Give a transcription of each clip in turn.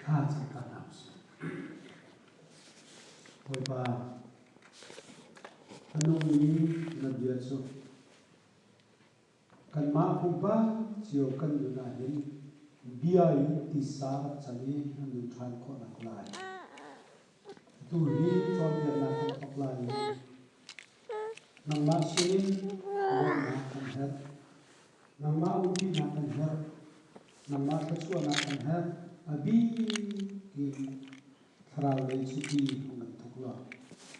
아 잠깐 나오시. 보이봐. 하노니 나비아죠. 간마 보이봐 지오 간누나인 비아이 티사 자니 하는 트라이코 나콜라이. 두리 저기 나kan apply. Nama sinin nakan her. Nama ubi nakan her. Nama kesua nakan her. Abi ki karal le citi hungan thukla.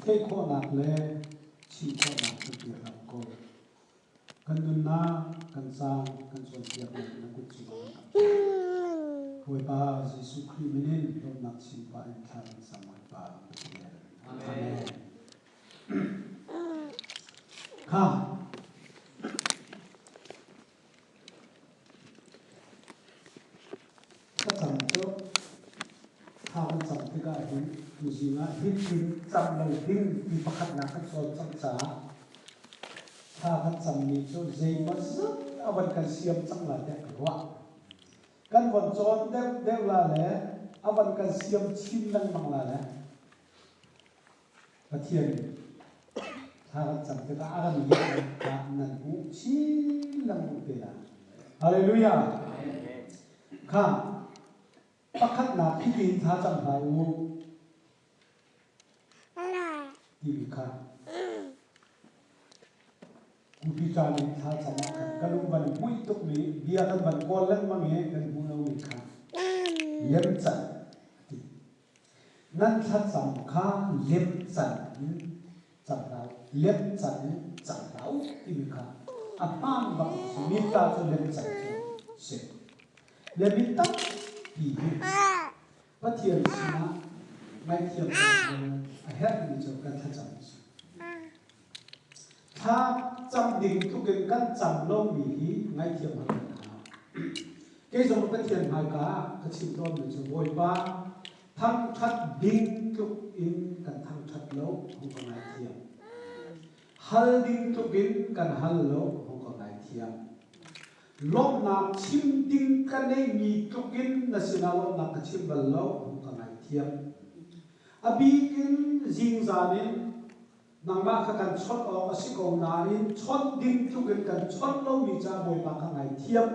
Te ko nak le chi ko nak tuti ko. Kanuna kansang kanson siap na kutsi. Koi ba Yesu Kristus dom nak simpa en kan sama ba. Amen. Ha. Chăm cho thao chăm cái cái hình như gì mà hình chăm đầu hình bị bắt khát nát cái số chăm trả thao chăm như cho dây mà rất ở bên cái xiêm chăm là đẹp quá cái phần chọn đẹp là lẽ ở bên cái xiêm chim năng bằng là lẽ và thiền thao chăm cái cái ăn gì là năng cũng chim năng cũng thế là Hallelujah. Khang Pakat na pidin tha cham hai u Tivika Kupita ni tha cham kalung ban mui tuk ni bia kan ban kol lan ma nge kan bu no ni kha lem chan nan tha cham kha lem chan cham rau lem chan rau Tivika apam ba mi ta cho lem chan se lem ta Thì bắt thiền là ngay thiền hết mình cho căn thắt chặt tha chăm đình tu kinh căn chăm lâu mỹ ngay thiền mà cái dòng cái thiền hai cả cái chim tôn mình cho vội ba thăng thắt đình tu in căn thăng thắt lâu không có ngay thiền hal đình tu kinh căn hal lâu không có ngay thiền lom na chim ding ka nei mi tukin na sinalo na ka chim ballo hong ka ngai thiam abi kin jing zanin nangma ka kan chot o asiko na in chot ding tukin kan chot lo mi cha boy pa ka ngai thiam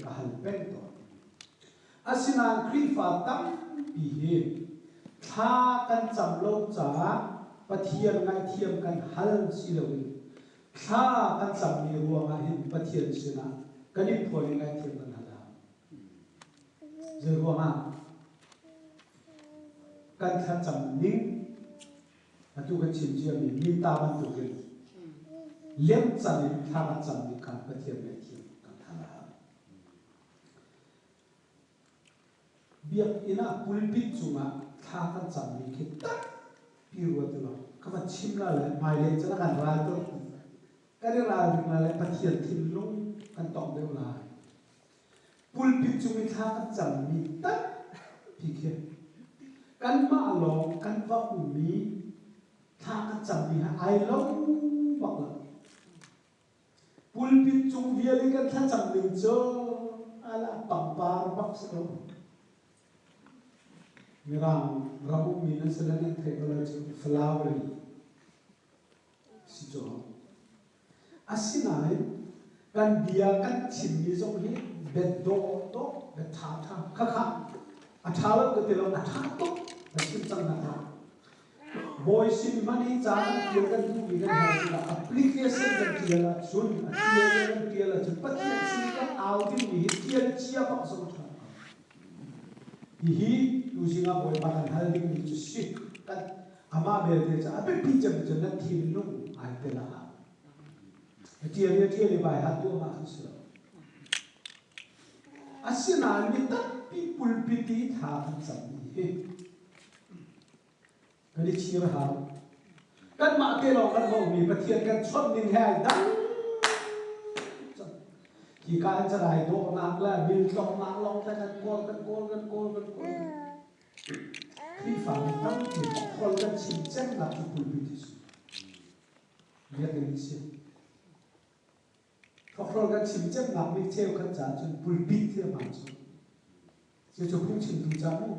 ka hal pen to asina kri fa tam pi he tha kan cham lo cha pathian ngai thiam kan hal si lo tha kan cham ni ruanga hin pathian sina kanip phoi ngai thiam kan hala je ruanga kan tha cham ning atu kan chim chiam ni mi ta ban tu ke lem chan ni tha kan cham ni kan pathian ngai thiam kan hala biak ina pulpit chunga tha kan cham ni ke ta pi ro tu lo ka va chim la le mai le chana kan ra to cái điều là việc là phát triển thiên lung căn tổng đều là pulpit chúng mình tha căn chẳng mi tất thì kia căn mã lòng căn vọng mi tha căn chẳng mi ai lâu hoặc là pulpit chúng việc đi căn tha chẳng mình cho ala bằng par bắc sao người làm rabu mi nó sẽ lên thấy gọi là flowery xí cho asinai kan dia kan chim ni zong hi bet do bet tha kha athala ko te lo atha to chim chang na tha boy sim mani cha ki kan tu bi kan ha application kan ti la sun ti la chu pat chi kan au din ni ti chia pa so tha hi tu singa boy pa kan hal ding ni chu si kan ama be te cha ape pi cham na thin nu ai te la Dia bài hát tu mà không sợ. Asina ni tất people piti tha thân sắm đi. Cái đi chia hào. Các mạ kê lòng các bầu mì bát thiên các chốt ninh hai đắng. Chỉ cả anh trai độ nặng là bình lòng nặng lòng ta các con. Khi phạm tâm thì con các chim chắc là people piti. Biết cái gì? Các con chim chắc nằm đi theo các cha chun pulpit theo mà chun จะจะพุ่งชิมดูจามุ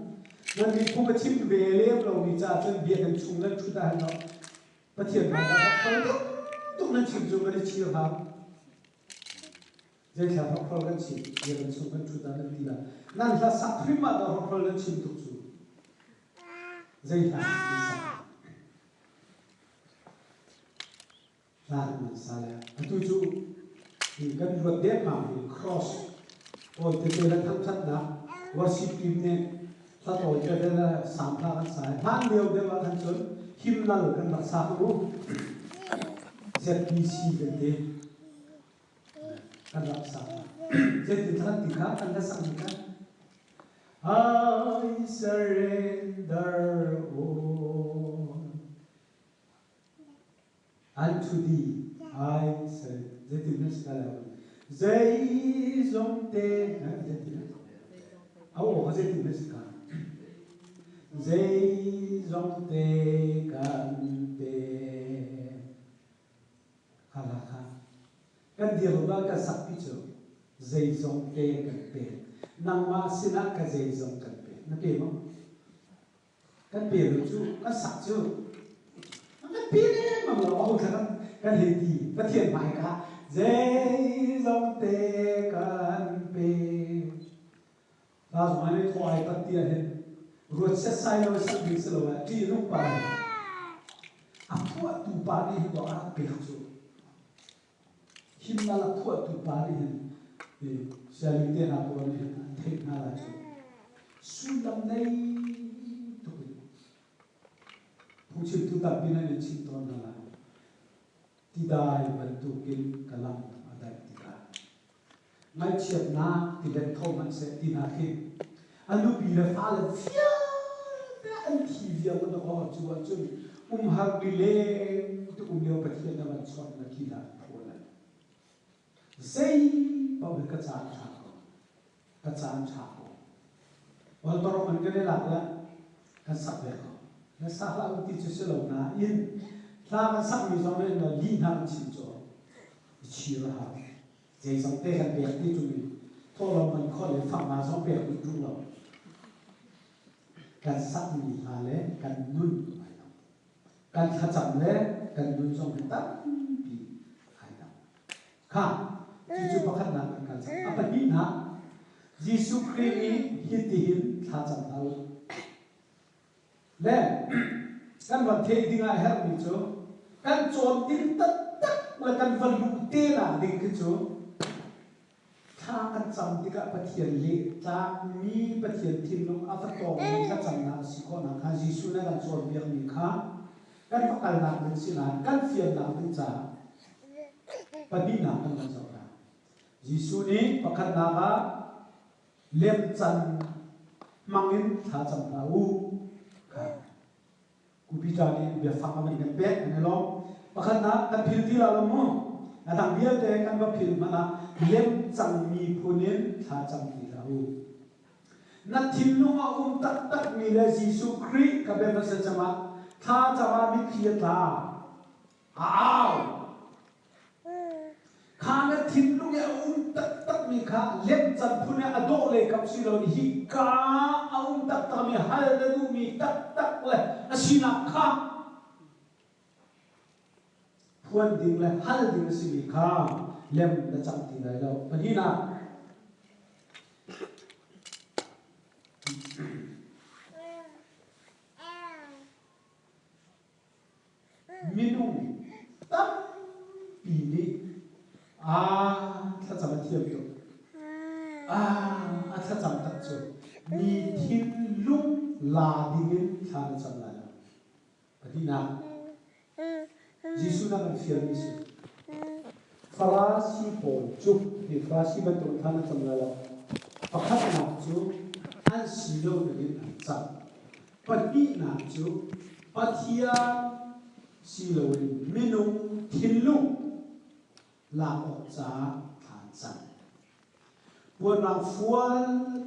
นั่นมีพุ่งกระชิมเวเลี้ยวเรามีจ่าจนเบียกันชุงนั่นชุดได้เนาะประเทศไหนนะครับเขาตุ๊กนั่นชิมจุงไม่ได้ชิมครับเจ้าแค่เขาเขากันชิมเบียกันชุงกันชุดได้นั่นดีละนั่นถ้าสักพริมาเราเขากันชิมทุกชุดเจ้าแค่ดีสักลามันสาเลยทุกชุดที่กันรถเด็กมามี cross โอ้แต่เจอแล้วทั้งชัดนะว่าสิบปีเนี่ยถ้าโตจะได้สามพากันสายทางเดียวเดียวกันจนหิมนั่นกันรักษารู้เจ็ดปีสี่กันเดียวกันรักษาเจ็ดที่ท่านติดขากันได้สั่งกัน I surrender all unto thee I surrender เจ็ดที่นั่นสิกันแล้วใจทรงเตะเจ็ดที่นั่นเอาเขาเจ็ดที่นั่นสิกันdây dòng tê can tê khala kha kan dia ba ka sak pi chu dây dòng tê kan pe nang ma sina ka dây dòng kan pe na pe mo kan pe lu chu ka sak chu ka pe ne ma lo au kan he ti pa thian mai ka dây dòng tê can pe ta ma ne thoi ta tia he rồi sẽ sai lỗi sang bị sửa lại chỉ lúc bài à thua tụ bà đi đó à bị học rồi khi mà là thua tụ bà đi thì sẽ bị tiền học rồi thì thích na là chứ suy tâm đây tụi phụ chịu tụ tập bên này chỉ toàn là ti đại vẫn tụ kinh cả lòng ở đây ti đại ngay chiết na thì đến thâu mình sẽ tin hà khi anh lúc bị là phá là phía anh thì việc nó có chúa chung hàng bị lên tôi nhiều bậc hiện là mình chọn là kỳ lạ thôi là dây bao nhiêu cái chán chạc và tôi mình cái này là cái sắp về cái sắp là ông tí sẽ lâu na yên ta cái sắp mình trong này là liên hàng chỉ cho chỉ là hàng dây xong tê cái bẹt tí chúng mình thôi là mình khó để phạm mà xong bẹt mình trung rồiกันสักมีหาเล่กันนุ่นกันขจับเล่กันนุ่นจงตั้งปีหายดับข้าจู่ๆประคันนั้นกันสักอัปนี้นะยิสุคริสต์ฮิตติหินขจับเราและกันวันเทดิ้งไอเฮร์มิจูกันโจมดิ้งตัดและกันวันลุกเตน่ะดิ้งคือจูถ้ากันจำที่กับปฏิเสธเละจากมีปฏิเสธทิ้งลงอัฟตองมีข้าจำนาสิโคนังข้ายิสุนักันโจมเบียงมีข้ากันฟักกันหนักเป็นสินากันเฟียนหนักเป็นจ่าปฏิหนักกันมาจากนั้นยิสุนี้ประคันนาคาเลี้ยงจันมังอินข้าจำนาอูกูพิจารณาเบียฟังมันกันเป๊ะนี่ลองประคันนากันพิจารณาลงมั้งแต่ทางเดียวแต่กันว่าพิจารณาเลี้ยงจังมีผู้นี้ถ้าจังที่เรานัดทิ้งน้องตักมีเลยิสุคริกับเบลเซจมาถ้าจะมามีเขียนตาอ้าวข้านัดทิ้งน้องตักมีข้าเลี้ยงจังผู้นี้อโดเลยกับสิเราฮิกาตักมีฮัลดูมีตักเลยสินักข้าพวนดิ่งเลยฮัลดิ่งสิมีข้าเล่มและจังที่ไหนเราปฏินามินุตั้งปีนี้ถ้าจำมาเทียบตัวถ้าจำตัดจุดมีทิ้งลุงลาดิ่งข้าจำได้แล้วปฏินายิสุนักเฟียมิสุฟาราสีโปจุบที่ฟาราสีบรรทุกท่านจำแล้วประคับนักจุบอันสีโลกนี้จับปฏินักจุบปฏิยาสีโลกนี้มินุทินลุลาออกจากฐานจับปวดรังฟัว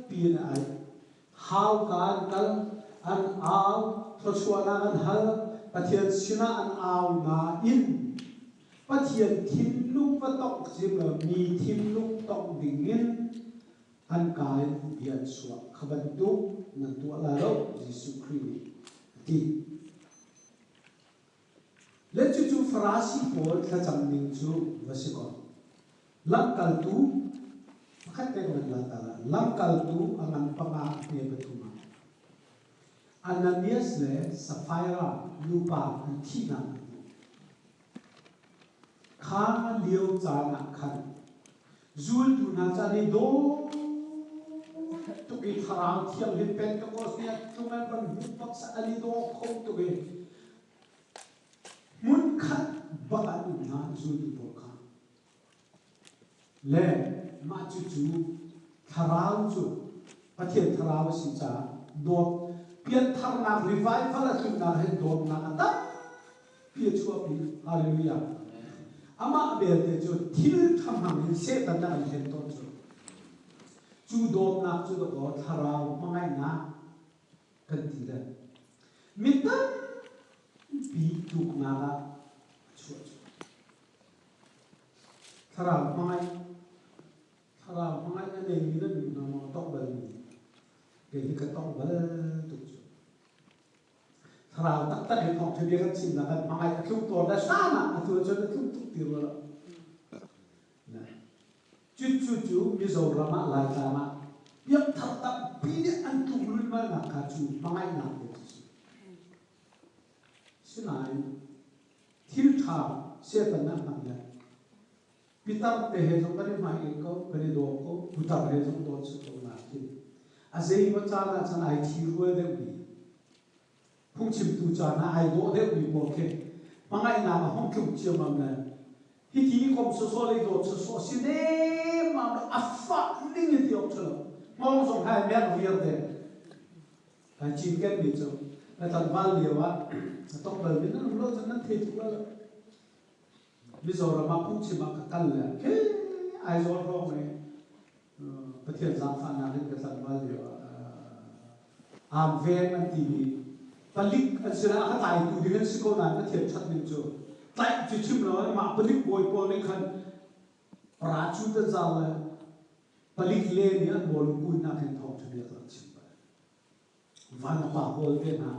ปีนไอหาวการกันอันเอาทศวรรษอันฮัลปฏิยาชนะอันเอานาอินปฏิยาทินลุกว่าต้องจิบมีทินลุกต้องดิ่งเงิน an kai bian suwa khaban tu na tu la ro Jesu Christ ti let chu farasi pol tha cham ning chu vasikon lam kal tu khat te ko la ta lam kal tu angan panga pe batuma Ananias le Sapphira lupa an thina kha liu cha na khan zul tu na cha ni do tu ki tharang thiam hin pen ka ko sia chungan ban bupak sa ali do khom tu ge mun khat ba an na zul tu bo kha le ma chu chu tharang chu pathian tharang si cha do pian thar na revival a chu na he do na ta pi chu pi hallelujah ama be te chu thil tham ham se ta na he to chu chu do na chu do ko tharau mangai na kan ti da mi ta pi tu na la chu tharau mangai na ne ni na ni na ma to ba ni ke ni ka to ba tu chu tharau tak tak he thong chu dia kan chin na kan mangai ka thu to da sa na tu chu da thu tu ti lo na chu mi zo rama la ta ma yang tetap pilih antum lima nak kaju mangai nak itu. Senai tilta siapa nak mana? Pitar tehezong kali mai ko kali do ko putar tehezong do sekolah lagi. Azai macam macam ai tiru ada ui. Pungcim tu cana ai do ada ui boleh. Mangai nak hong kum cium mana? Hiti kom sosoli do sosi ne mana afak ni ni tiok celo. Mong song hai mian vier de hai chin ken mi chu la tan val liwa tok bel min na lo chan nan the chu la mi zo ra ma pu chi ma ka kal la ke ai zo ro me pathian zam fa na len ka tan val liwa am ven man ti palik an sira ka tai tu di hen si ko na ka thian chat min chu tai chu chim lo ma palik boy po ne khan pra chu ta za la Palik le ni an bol pun na kan thok thbe tak chim ba van pa bol te na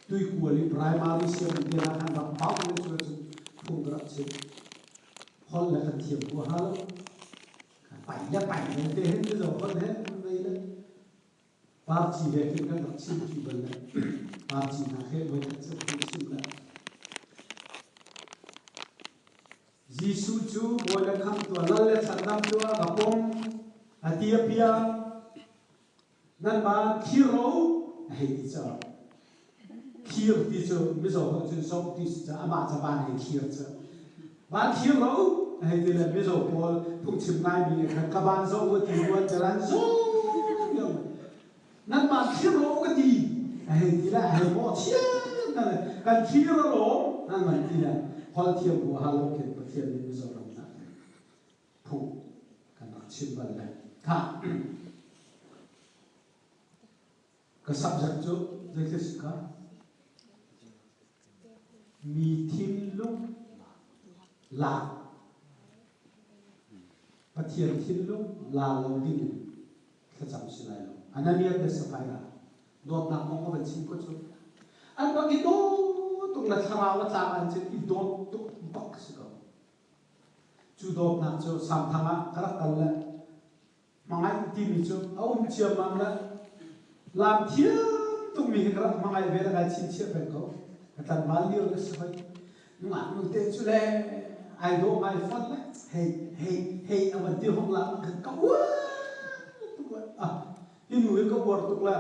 tui ku li primary se ni na kan ba pa ni chu chu phung ra chim hol la kan thiam ku ha lo pai ni te hen ni zo hol he nei le pa chi le kin kan tak chim chi ban le pa chi na he bo ta chu chim la Jisu chu bo la kham tu la le sanam tu a pom Atia pia nan ba kiro hei cha kiro ti cho mi zo ho chen so ti cha ama cha ban hei kiro cha ban kiro hei ti le mi zo pol phung chim nai mi khan ka ban zo wo ti wo cha ran zo nan ba kiro ka ti hei ti la hei mo chia nan kan kiro lo nan man ti la hol thiam bu ha lo ken pa thiam mi zo ram na phung kan chim ban la Tha, cái subject chỗ đây là gì cả? Mi thiên lúc là, bắt thiên lúc là lâu đi, cái chăm chỉ lại lâu. Anh em biết sẽ phải là, đốt nặng không có vấn chim có chỗ. Anh bảo cái đó, tung là thằng nào là anh chỉ đi đốt tung bóc sự đâu. Chú đốt nặng chỗ sam thằng á, cái đó cần là mangai ti mi chu aum chiam mang la lam thiam tu mi ka mangai ve la chin chia pe ko tan mal liu le sai nga nu te chu le ai do mai fon la hey awan ti hong la ka wa ah inu ko bor tu la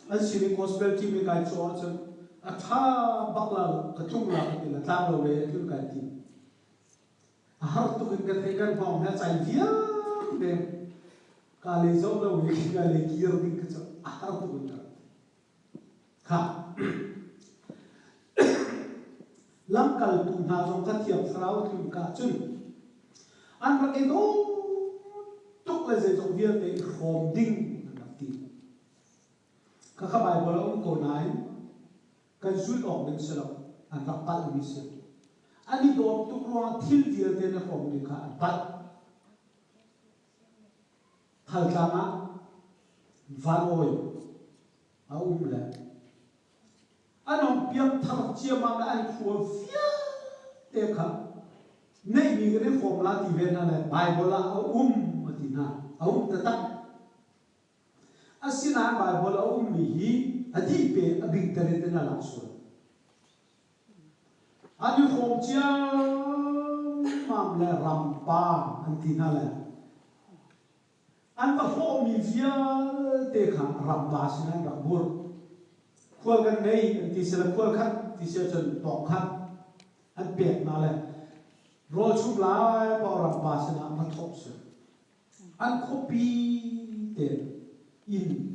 an sini gospel ti mi ka cho chu a tha bakla ka chung la ka la ta lo le tu ka ti a har tu ka te kan phong ha chai via de Kali zo lo wiki kali kier di kecil ahar tu benar. Ha. Lam kal tu na zong ka tiap frau tu ka chun. An rak itu tuk le ze zong dia te khom ding na ti. Ka ka bai bola um ko nai kan zul ok ding selo an rak pal mi se. Ani do tu ro thil dia te na khom ding ka an pal Hal sama varoi le anh piang thằng chia mà anh khua phía để khá nay mình cái form là thì về là Bible là mà thì na ta ta asina Bible là mi hi adi pe abing tere te na la so anh form chia mà là rampa anh thì na là anh ta form mi vía để khá rampa xin anh gặp bur khua gần đây thì sẽ là khua khát thì sẽ chân tọt khát anh bẹt mà là rồi chụp lại bảo làm bà sẽ làm phát thốt sự anh copy tiền in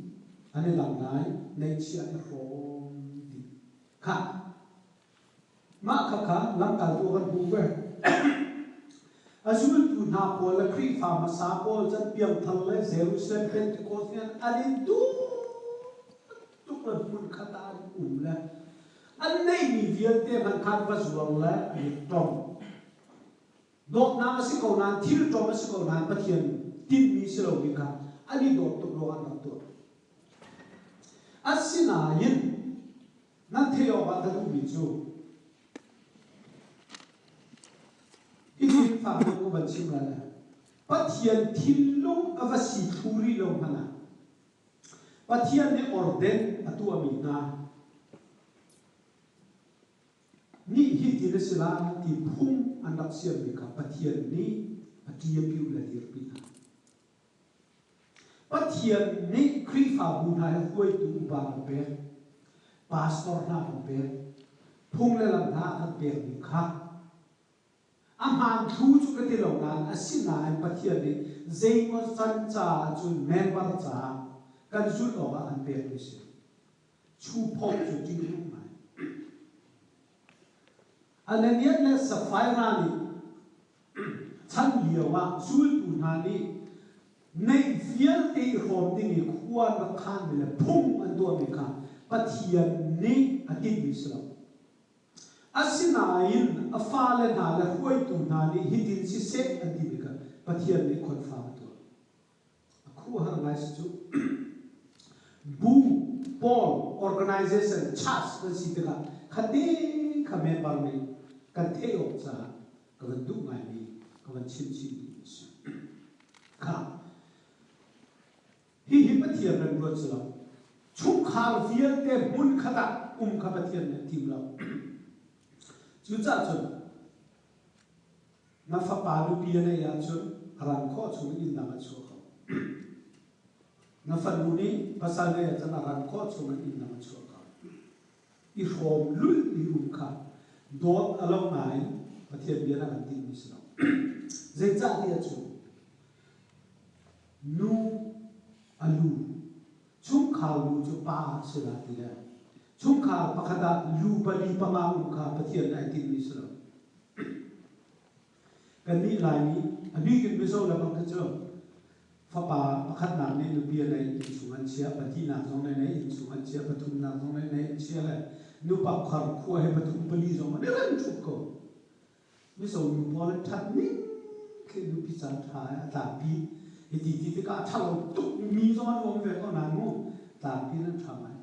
anh ấy làm lại nên chia anh rồi đi khác mà khác làm cảตัวกันบูเวazul tu na po la kri fa ma sa po zan piang thal le Jerusalem Pentecost ne anh du tuk la mun khata la anh này mi viết te man khan va zuang la ni tom dot na si ko nan thil tom si ko nan pathian tin mi si lo ni ka ani dot to lo an to asina yin nan theo ba ta du mi chu phạm của mình xin là bắt hiện thiên long avasi thuri long hana bắt hiện ne orden atu amina ni hiti ne sila ti phum andak siam ni ka bắt hiện ni atia piu la dir pina bắt hiện ni kri fa bu na huai tu ba be pastor na be phum le lam na ka be ni kha amhan thu chu ka ti lo nan asina an pathian ni zeimo san cha chu member cha kan zu lo ga an pe ni se chu phok chu ti lu mai ananian le safaira ni chan liaw wa zul tu na ni nei fiel te rom ding ni khuan ma khan ni le phum an do mi kha pathian ni atin mi slo asinain afale na la huai tu na ni hitin si se antibika pathian ni khon fa tu khu har ngai su bu Paul organization chas ka si ta khate khame par ni ka the ok cha ka du ngai ni ka chin chin ni ka hi pathian ren ro chla chung khar vial te mun khata kha pathian ni tim lo chú cha chun na fa pa lu pi ne ya chun ran kho chung in na ma chu kho na fa lu ni pasal ne ya chan ran kho chung in na ma chu kho I hom lu ni kha dot along nai pathian bia na tin ni sno zai cha ti ya chu nu alu chung kha lu chu pa sila ti ya chung kha pakhada lu bali pama kha pathian ai tin mi slo kan ni lai ni abi kin beso la bang cho fa pa pakhat na ne nu pi nei sungan chia pati na jong nei sungan chia pathum na jong nei chia la nu pa khar khu he pathum pali jong ne ran chu ko mi so nu bo la that ni ke nu pi chan tha ta pi ti ka thalo tu mi jong wong ve ko na mu ta pi na tha mai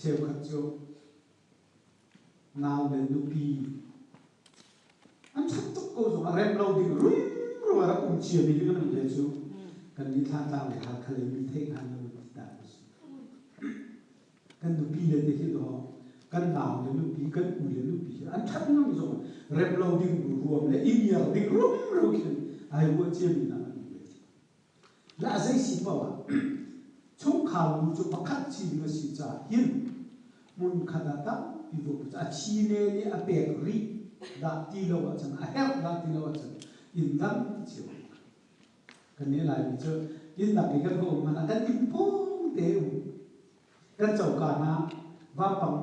chêu khát chêu nào để nu pi anh chắc túc cô dùng rem lâu thì rồi rồi là cũng chia đi cái mình để chú cần đi tham gia để học khởi mình thấy anh luôn đã cần nu pi lên để khi đó cần nào để nu pi cần u để nu pi anh chắc nó dùng rem lâu thì rồi để im nhiều thì rồi cái ai muốn chia mình là dây xì bảo chung khảo chu pakhat chi nga si cha hin mun khada ta pi vo cha chi ne ni a pe ri da ti lo wa chan a help da ti lo wa chan in dan chi kan ne lai mi chu in da ke kan ho man kan in pong te u kan chau ka na va pang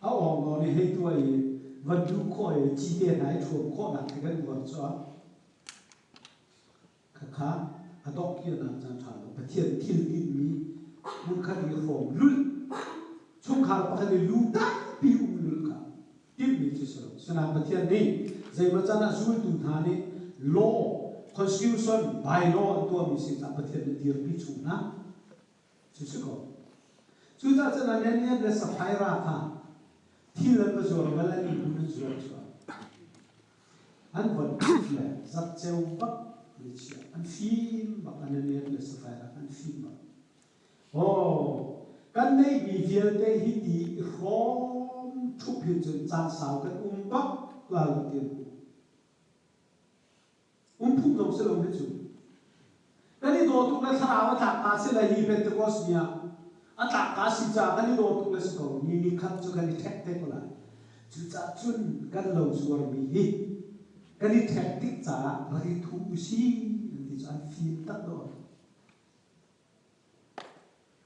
a ong no ni hei tu ai van du kho ai chi te nai chu kho na ke kan wo cho kha a dok ki na chan tha lo pathian thil tin mi mun khát đi hòm lul chung khát bắt đầu lul ta pi lul cả tiếp đi chứ sao, xem nào bắt thiên đi, dây bắt chân là suy tu thà đi lo constitution by law to mi si ta pathian dir pi chu na chu chu ko chu ta chana nen le sa phai ra tha thi lan ba zo ba la ni bu na zo chu an von le zap cheu ba ni chi an film ba an nen le sa phai ra an film ba oh kan nei bi vial te hi ti rom thu phin chen chan sao kan ba la lu tiền phụng dòng sẽ lòng hết chúng cái này đồ tụng là thảo và thạc cá sẽ là hi Pentecost nha anh thạc cá sĩ cha cái này đồ tụng là sẽ cầu ni khăn cho cái này thẹt thẹt lại chú cha chun cái lâu suar mi hi cái này thẹt tích cha và cái thu si thì cho anh phim tắt rồi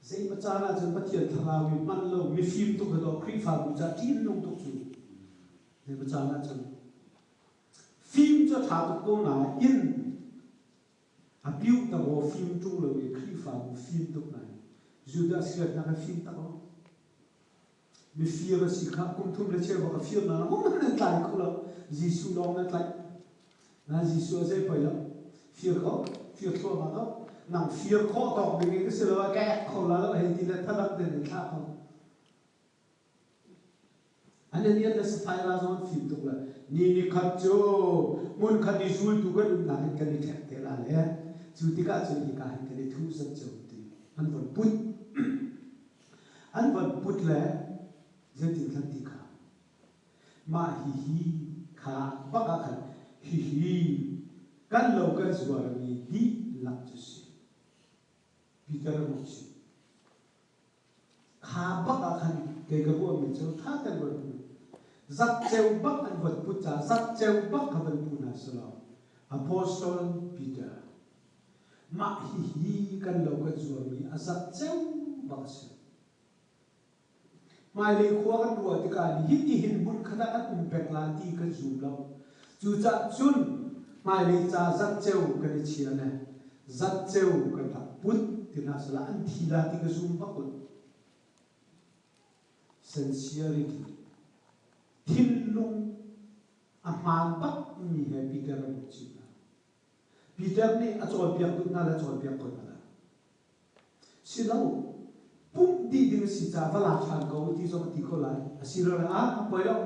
dây mà cha là chân bắt tiền thảo vì man lâu mi phim tụng cái đó khri phàm chú cha tin nông tụng chú dây mà cha là chân phim cho thảo tụng câu nào in à biểu ta bộ phim trung là về khi phàm phim tụng này Judas Iscariot là cái phim ta có vì phim là gì khác cũng thung là chơi vào cái phim nào không nên lại cũng là Giêsu đó nên lại là Giêsu sẽ phải là phim khó mà đó nằm phim khó đọc vì cái sự là cái khó là hay thì là thắt đắc đến khác không anh ấy là sẽ phải là do phim tụng là ni khát cho muốn khát đi du tu cái đúng là cái này thẹn thế là lẽ chú tí cả chú tí cả cái này thu rất châu tí anh vẫn bút lẽ dân tình thân tí cả mà hi khá bác cả khẩn hi căn lâu cái dù là mi đi làm cho gì Peter một gì khá bác cả khẩn cái bộ mình châu thắt cái bộ giặc châu bắc anh vẫn bút trả giặc châu bắc anh vẫn bút na sờ Apostle Peter mà hi kan lo ka zuar mi azat cheu ba se mai le khuwa kan ro ti ka ni hi ti hin bun khada an pek la ti ka zu lo chu cha chun mai le cha zat cheu ka ni chia ne zat cheu ka ta put ti na sala an thi la ti ka zum ba ko sincerity thin lung a man ba mi he Peter ro chi Peter ni a chol piak tu na la chol piak ko na si lo pum di ding si cha va la chan ko ti so ti ko lai a si lo a poi lo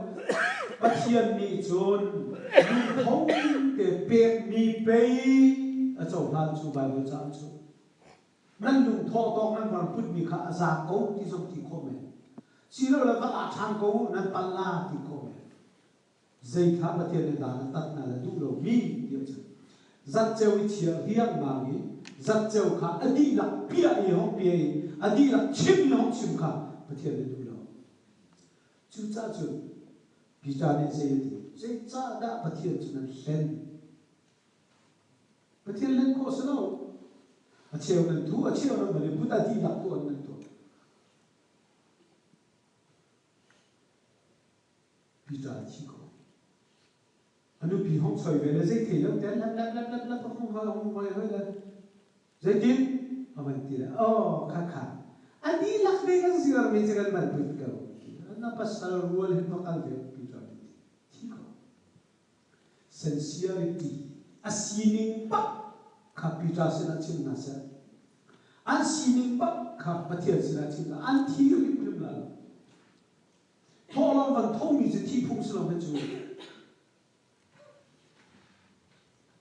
pa thian mi chon lu thong te pek mi pe a chol han chu ba lo cha chu nan lu tho tong nan wang put mi kha a za ko ti so ti ko me si lo la va la chan ko nan pa la ti ko me zai tha pa thian ne da na tat na la du lo mi ti chu giặc châu chia hiang mang đi giặc châu khá adi là bia y hong bia adi là chim hong chim khá bất thiện đến đủ lâu chú cha chú bị cha nên dễ cha đã bất thiện chú nên lên có sao đâu à chiều nên thu à chiều nên mình bút adi là tu nên tu bị cha chỉ có anh nó bị hông soi về là dây thì nó té lắp không hơi là dây tin mà mình thì là khá anh đi lạc đây cái gì mà mình sẽ cần mình biết câu nó pasal rule hết nó cần về bị cho đi thì có sincerity asining bắc kapita sẽ là chim nasa an sining bắc kapatia sẽ là chim an thi cái điểm là thôi là vẫn thông mình sẽ thi phung sẽ làm cái gì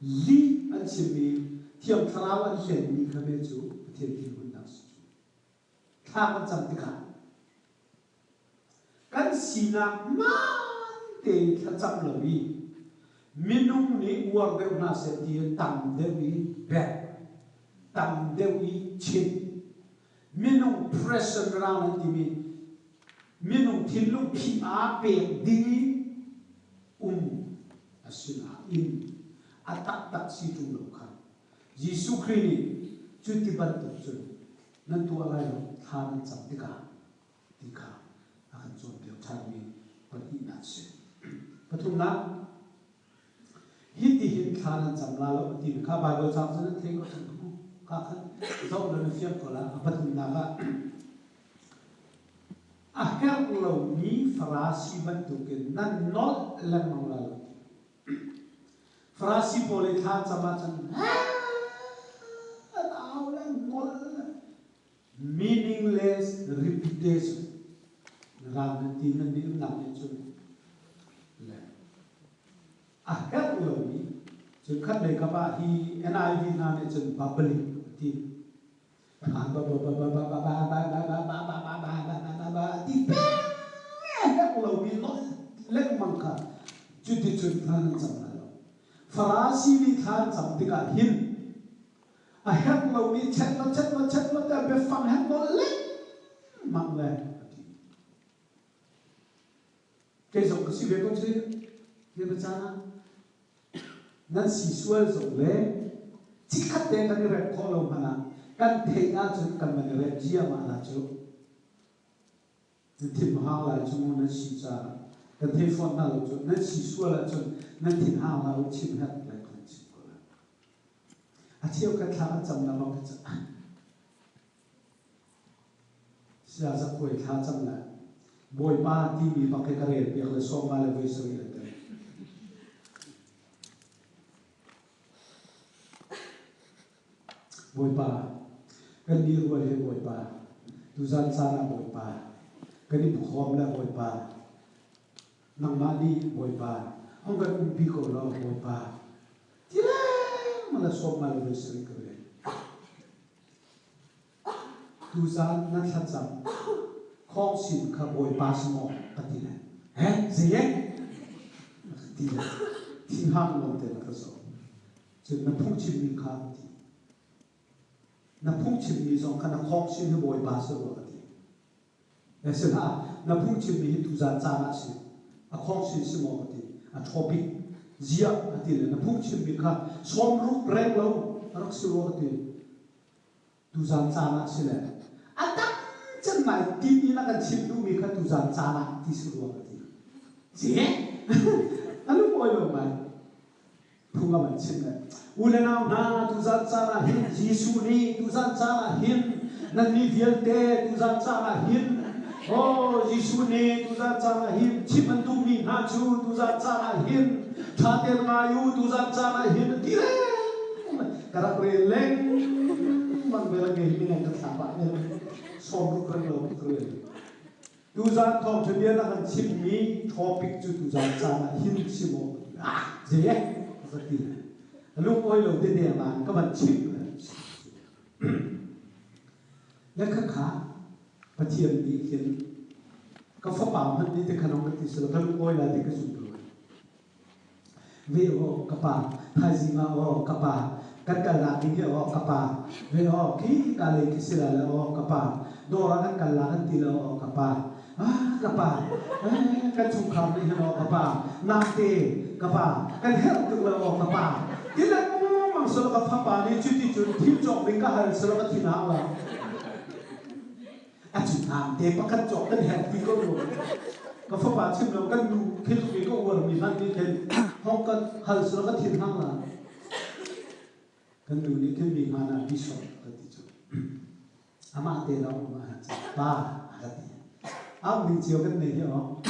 li an chimi thiam tharau an hlen mi khame chu thiam tin hun nas tha kan cham ti kha kan sina man te tha cham lo wi minung ni war be na se ti tam de wi be tam de wi chin minung pressure around ti mi minung thin lu phi a pe di asina in atak si tu lo kha Giêsu Christ chu ti ban tu chu nan tu ala yo than cham ti ka a kan chon pe than mi pa hi na se pathum na hi ti hin than cham la lo ti kha Bible cham chen thei ko thang ku ka khan zo lo na fiam ko la pathum na ka a her lo ni farasi ban tu ke nan not la mang la Farasi boleh than macam meaningless repetition. Ram nanti nanti nak itu. Akhir lagi, jika mereka bahi NIV nane jen babling ti. Farasi ni than sampai hin. Akhir lalu chat tapi fang han boleh mang le. Keesok kasi beko sih dia bercana. Nan siswa zole cikat deh kan direct kalau mana kan tega jen kan mana dia mana jo. Nanti mahal lah cuma nan sisa kan telepon lah jo nan siswa lah jo nanti mahal lah cip hat lah kan siswa lah. Aciu kan thang jam lah mau kerja. Siapa kau thang jam lah. Boy pa TV pakai karet biar le soma le voice re. Boy pa kan di ruang le boy pa tuzan sana boy pa kan di bukhom la boy pa nang mali boy pa hong kan umpi ko lo boy pa tira mala soma le voice re. Tuzan na thacham Kong sin ka boy pas mo pati na. Ziyek? Pati na. Tinghang mo te na kaso. So napung chim ni ka pati. Napung chim ni zong ka na kong sin ka boy pas mo pati. Ese na napung chim ni tu za za na si. A kong sin si mo pati. A topic ziyak pati na napung chim ni ka som ruk reng lo rak si mo pati. Tu za na si na. Chân mày TV nó cần chim đu mi khát tu giàn cha lại thì sự ruộng gì gì anh lúc ôi rồi mày thu ngâm mình chim này ule nào na tu giàn cha là hin Giêsu ni tu giàn cha là hin nan ni viel te tu giàn cha là hin oh Giêsu ni tu giàn cha là hin chim anh tu mi na chu tu giàn cha là hin cha tiền ngayu tu giàn cha là hin đi đấy karak releng mang bela gay mi nang kasaba som ruk reng lo kre tuzan thom thebia na kan chim mi topic chu tuzan cha na hin simo je zati lu oi lo de de man ka ban chim la kha kha pathiam ni hin ka fa pa man ni te khanong ka ti selo ka lu oi la de ka su lo ve o ka pa thaji ma o ka pa kan kala ni o ka pa ve o ki ka le ki sila la o ka pa Dora kan kalangan tila o kapa kapa kan sungkam ni o kapa nate kapa kan help tu o kapa tila mo mang solo ka papa ni chuti chun tim jok ring ka hal solo ka tina la achu nam te pakat jok kan help ti ko lo ka papa chim lo kan nu khil mi ko wor mi han ni ken hong kan hal solo ka tina la kan nu ni ken mi mana bishop ka ti chu ama te lo ma ba agati am ni chiu kan nei yo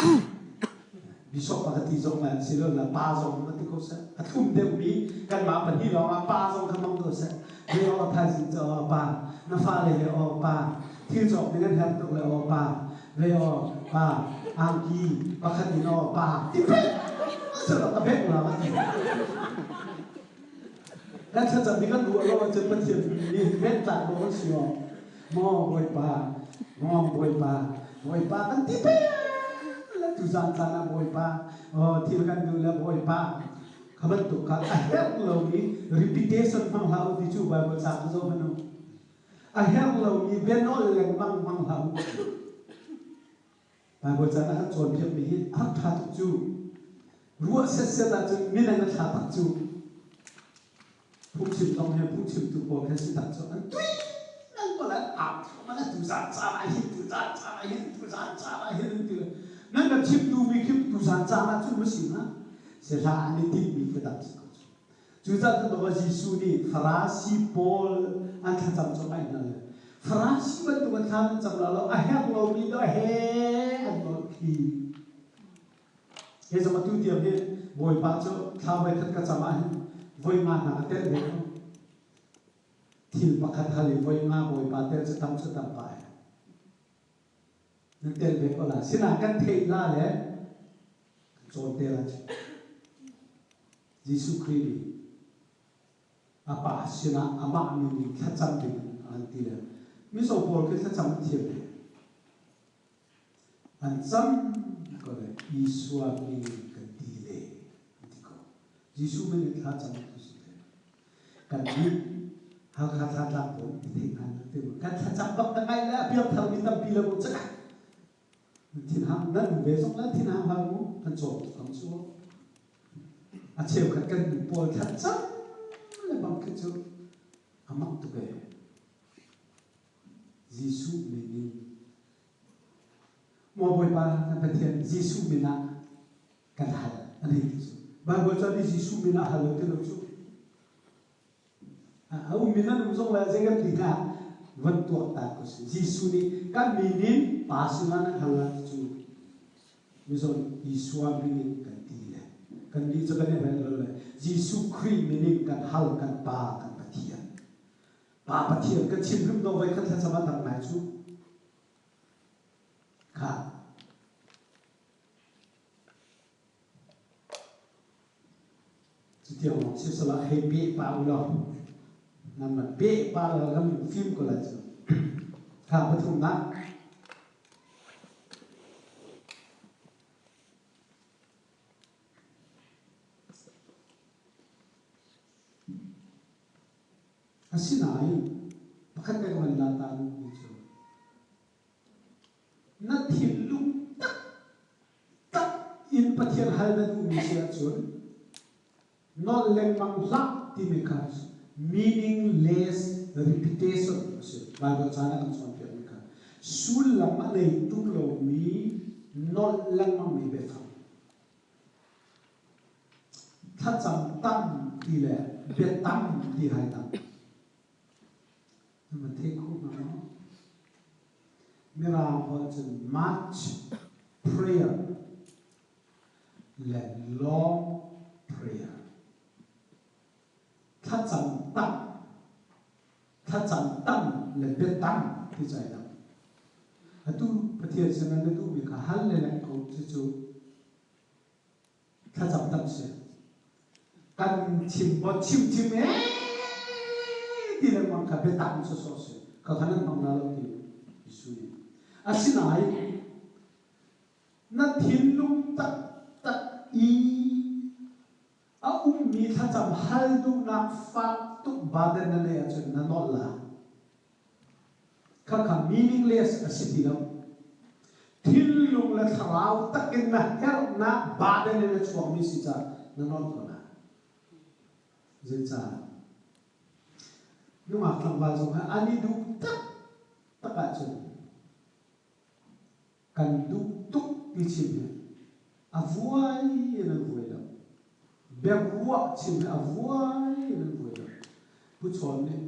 bishop agati zong ma silo la ba zong ma ti ko sa atum de mi kan ma pan hi lo ma ba zong kan mong ko sa de o tha sin cho ba na fa le o ba thi zong ni kan hap to le o ba ve o ba ang ki pa khat ni no ba ti pe sa la ta pe la ma ti kan sa ni kan du lo ma chen pa thiam ni vet ta lo si yo mo boy pa kan tipe la tu zan sana boy pa oh ti kan du la boy pa khabat tu ka aher lo ni repetition mang hau ti chu bible sa zo hanu aher lo ni ben no le mang hau bible sa na chon phep mi ak tha tu chu ruwa se la chu mi na tha tak chu phuk chim tong he phuk chim tu po kha si tak chu an tui mana tu zan cha la hin tu nan ka chip tu mi khip tu zan cha la chu ma si na se la ani ti mi ka tak chu za tu do Giêsu ni Farasi Paul an tha cham cho ai na le Farasi ban tu kan than cham la lo a hek lo mi do he an lo ki he za ma tu ti he bồi ba chỗ thao về thật cả chama voi nga na tel ve thil pakhat hali voi nga bồi ba tel se tam pa nên tel ve ko la sina kan thei la le chon tel a Giêsu Christ apa sina ama mi thla cham din an ti le mi so por ke thla cham thiam le an cham ko le Giêsu a mi ka ti le ti ko Giêsu mi thla cham tu su le kan ni ha kha thla la ko ti an te kan thla cham bak ta ngai la piam thal mi tam pi la ko cha tin ham nan ve song la tin ham ha mu kan cho kam su a cheu khat kan du pol thla cham le bang ke chu amak tu be Giêsu mi ni mo boy pa na pathian Giêsu mi na kan hal ani chu ba bo cho ni Giêsu mi na hal te lo chu a u mi na nu song la je kan ti ka vẫn tuột ta của Giêsu đi các mình đến ba sự là hal la chu mi so Giêsu a mi ni kan ti le kan đi cho cái này phải lo le Giêsu Christ mi ni kan hal kan pa kan pathian ba pathian kan chim hum do vai kan tha sama tam nai chu kha chỉ tiêu một sự sala happy pa u lo nam mà bé pa là làm phim của là chứ kha bắt thùng nát asinai pakhat ka man la ta ni chu na thil lu tak in pathian hal na du mi sia chun no leng mang lak ti me ka meaningless repetition so Bible chana kan chon pe ka sul lam ma nei tu lo mi no leng mang mi be fa tha cham tam ti le be tam ti hai tam mà thấy không mà nó mới là họ chừng much prayer là long prayer thắt chậm tâm là biết tâm thì giải đâu à tu phát hiện xem là tu bị cả hal lên câu chú thắt chậm tâm sẽ cần chim ấy thì là mang cả biết tâm số số sẽ có khả năng bằng nào thì suy asinai na thiên lung tak i mi tha cham hal du na fa tu baden na le achun na no la kha meaningless asitilo thiên lung la tharau takin na her na baden na chuang mi si cha na non ko na zin cha nu ma thang ba zo ani du tak achun kan du tuk ti chim avuai na vuai la bèo ruộng chim là vui nên vui rồi bút chọn này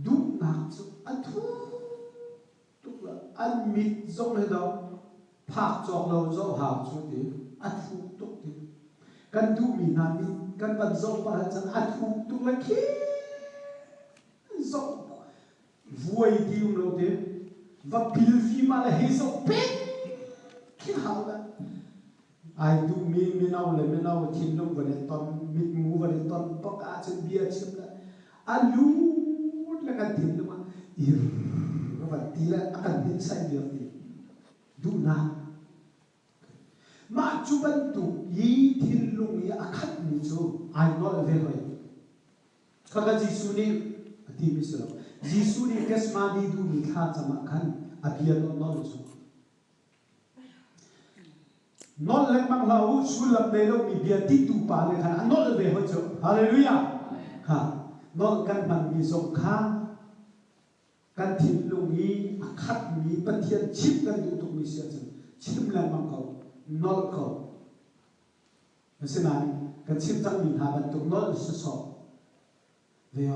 đúc nát cho ăn thu đúc là ăn mít giống này đâu phạc chọn lâu dẫu hào cho thế ăn thu đúc thế căn đúc mì nà mít căn vật dẫu bà chân ăn thu đúc là khi dẫu vui tiêu lâu thế và pil phi mà là hết dẫu bét khi hào là ai du mi nau thin lung vale ton mit mu vale ton pak a chen bia chem la alu la kan thin lung ir ro va ti la akan din sai bia ti du na ma chu ban tu yi thin lung ya akhat ni chu ai no ve hoi kha Giêsu ni ti mi selo Giêsu ni kesma di du mi kha chama khan abia no chu non lên mang lau sulam này đâu bị bia tít tu pa lên thằng non về hơi chỗ hallelujah ha non căn bằng bị rộng khang căn thịt lùng ý khát mì bất thiên chip căn tụ tụ mì xia chân chip lên mang cầu non cầu thế này căn chip tăng mình hà bận tụ non sơ sọ về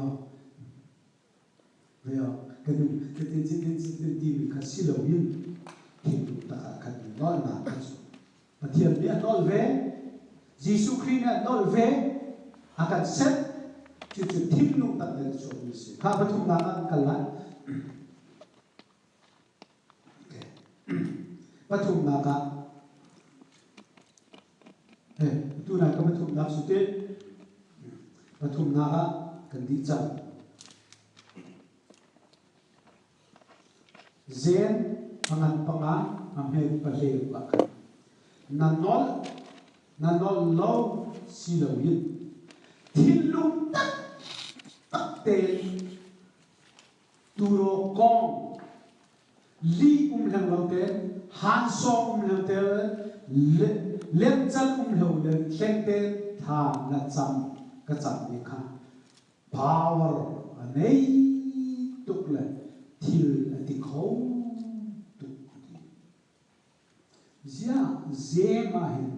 cái tin mình khát xí lầu yên thì tụ ta khát non là khát và thiền biết nói về Giêsu Christ này nói về akan set chu thim lung tận lên chỗ như thế khá bất thùng ngang ăn cả lại bất thùng ngang cả tu này có bất thùng ngang suốt tết bất thùng ngang cả cần đi chậm zen pangan amhen pale bak nanol lo silawin thiên lung tắc tên turo kong li lang lo tên han so lang tên lem chân lâu lên khen tên thà là chăm cái chăm đi khá power này tục là thiền là thì khâu tục dễ mà hình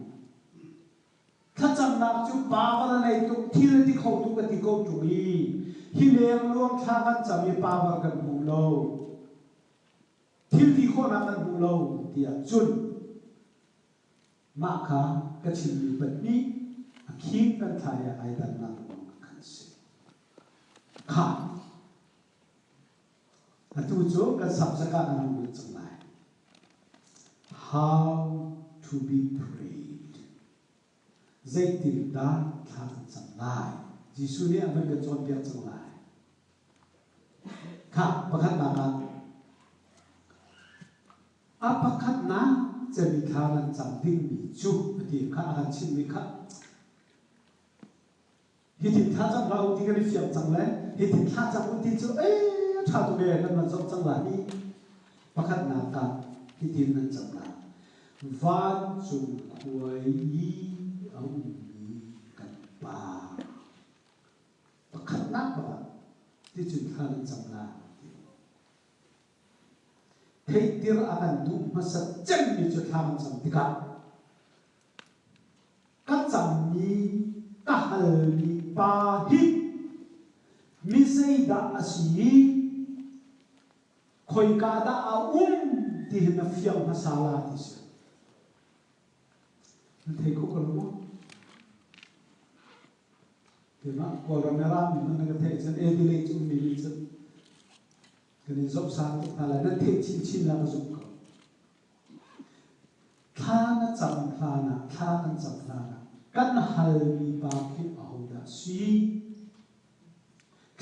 ถ้าจำนับจุดป่าวอะไรตุกที่เราที่เขาตุกกันที่เขาจุยฮิเลงรวมทางกันจะมีป่าวกันบุโลที่เขานับกันบุโลที่จุนมาค่ะก็ชิมีแบบนี้คิดกันไทยไอ้ดันนั่งกันสิค่ะตัวจุดกันสับสกัดนั่งอยู่จังไร how to be prayed dây tìm đá thang chẳng lại Giêsu này mình cần chọn việc chẳng lại khác bất khát nào cả bất khát naจะมีทางนั้นจำดิ้งมีจุที่ข้าอาชิมมีข้าฮิติท่าจังเราที่กันเฟียงจังเลยฮิติท่าจังอุติจุท่าตัวเองนั่นมันจังหวะนี้ประคัดนาคาฮิตินั้นจังหวะวันจุควยเอามีกันป่าประคัดนักว่าที่จุดท่านั้นจังหวะเฮ้ยที่เราอาการดูมาสัจจ์มีจุดทางสัมติกาก็จะมีก็ฮัลมีปาหิมิเซดาอสีคอยกาดาที่เห็นฟิยงภาษาลาดิสินั่นเทคุกกันรู้เห็นไหมพอเราไม่รับมันก็เทฉันดิเลจุมีฉันก็ในจบสารทุกท่านั่นเทชินแล้วก็สุกท่านั่นจำท่านะท่านั่นจำท่านะกันฮัลมีปาคิเอาดาสี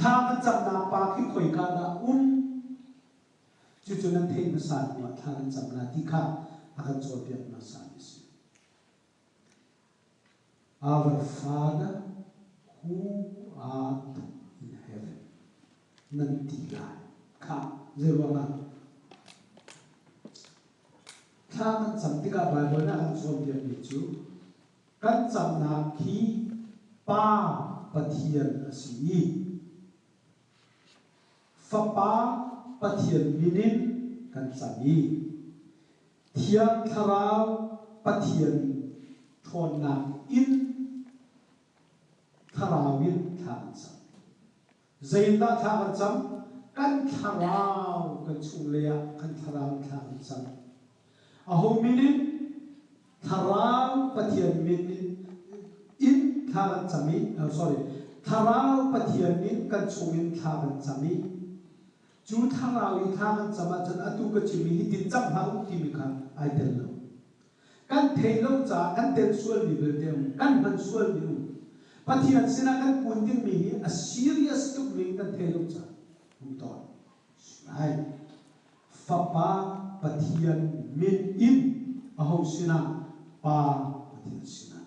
ท่านั่นจำนาปาคิคอยกาดาจุดนั้นเทมาสานว่าท่านั่นจำนาที่ข้าอาการโจทย์เปลี่ยนมาสานสิ Our Father who art in heaven นั่นที่ไรค่ะเรียกว่าถ้ามันจำที่กับไบเบิลนะกันส่วนเดียวมีจูกันจำนาคีป้าปะเทียนสีฟ้าป้าปะเทียนมินินกันสามีเทียนทาราวปะเทียนทอนนางอินทาราวินทางจำเจนดาทางจำกันทาราวกันชุเลียกันทาราวทางจำอาหูมินินทาราวปะเทียนมินินอินทางจำมีsorry ทาราวปะเทียนมินกันชุมินทางจำมีจูทาราวอีทางจำมาจนอตุกจิมีหิติจำหาอุติมิคันไอเดลโลกันเทโลจ่ากันเตนส่วนมีเบลเดมกันบันส่วนมีอุปฏิอันสินะกันปุ่นดิ้งมีa serious ตุกลิงกันเทโลจ่ามุตอนไอฟ้าป้าปฏิอันมินอินอาหูสินะป้าปฏิอันสินะ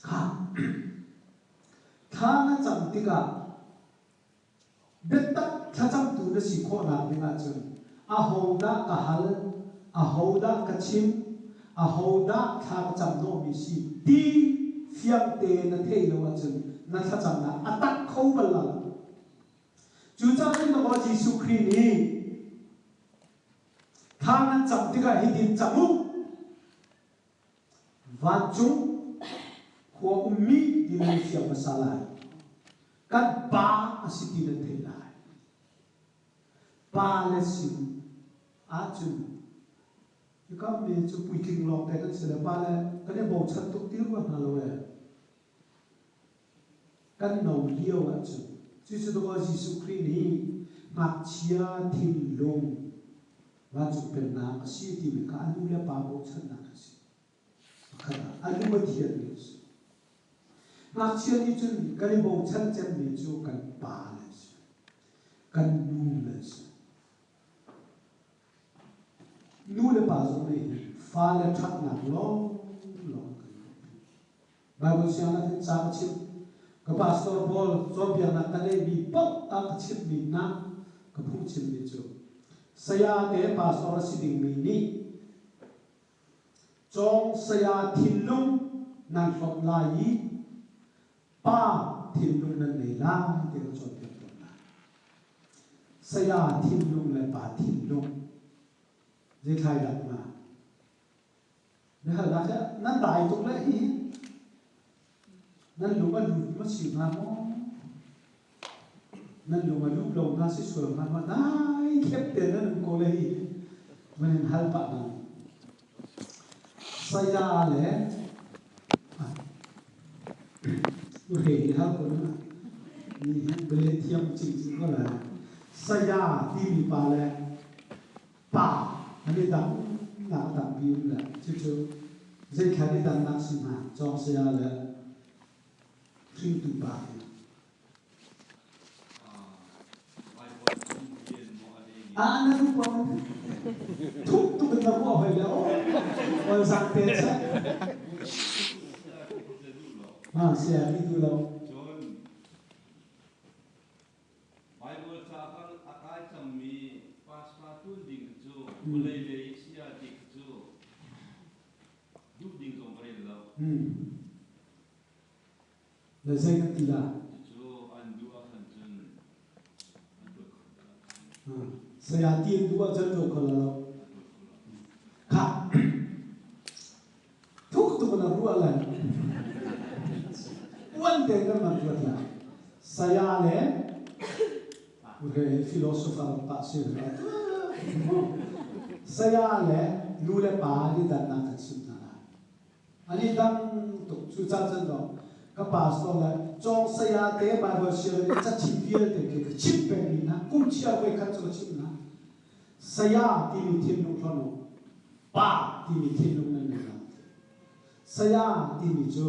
ข้าข้านั้นจำติกาเบ็ดตักถ้าจำตัวนั้นสิโคนาเป็นอาจารย์อาหูดากะฮัลอาหูดากะชิมอาหูดาถ้าจำโนมิสิดีเฟียงเตนเทโลอาจารย์นั่นถ้าจำนะอัตักเขาบัลลังจู่จ้าเป็นตัวเยซูคริสต์นี่ถ้านั้นจำติกาให้ดินจำมุวันจุงหัวอุมีดินเฟียงภาษาลายกันป้าสิตินันเทลายป้าเลสินอาจุน cái mình chụp bụi kinh lọc tại cái sự ba là cái này bầu chân tục tiêu vào nào rồi cái nấu liêu á chứ chứ sự đó Giêsu Christ này mặc chia thiên long và chụp bên nào cái gì thì mình cả anh nuôi ba bầu chân nào cái gì anh nuôi thiệt nhiều mặc chia đi chứ cái này bầu chân chân mình chú cần ba này cần nuôi này nuôi là bao giờ này pha là thắt nặng long Bible siang na tin sa chip ka pastor Paul so bia na tale bi pok ta chip bi na ka phu chip ni chu saya te pastor siding mi ni chong saya thin lung nan thot la yi pa thin lung nan nei la te ko chon te na saya thin lung le pa thin lung je khai dak ma ne ha la cha nan dai tuk le hi nan lung a lu ma si ma mo nan lung a lu lo na si so ma ma dai khep te nan ko le hi men hal pa na saya le re ni ha ko na ni bele thiam ching ching ko la saya ti mi pa le pa ani dang na dang bi la chu chu zai khani dang na si ma chong saya le Three to buy. Nó không có thuốc tôi cần nó phải đâu, còn sang tiền sách, xe đi tu đâu. Là dây cái gì là saya tiên dua chân rồi còn là khá thuốc tụi mình là rùa lần quan trọng cái mặt vật là saya lẽ cái philosopher Pak Sir saya lẽ lule pa đi đặt nặng thật sự là anh đang tục chú chân chân đó các pastor là trong saya te Bible share ni chắc chip viên thì cái chip bên này na cũng chia với các chỗ chip na saya thì mình thiên lục thon nó ba thì mình thiên lục này này saya thì mình cho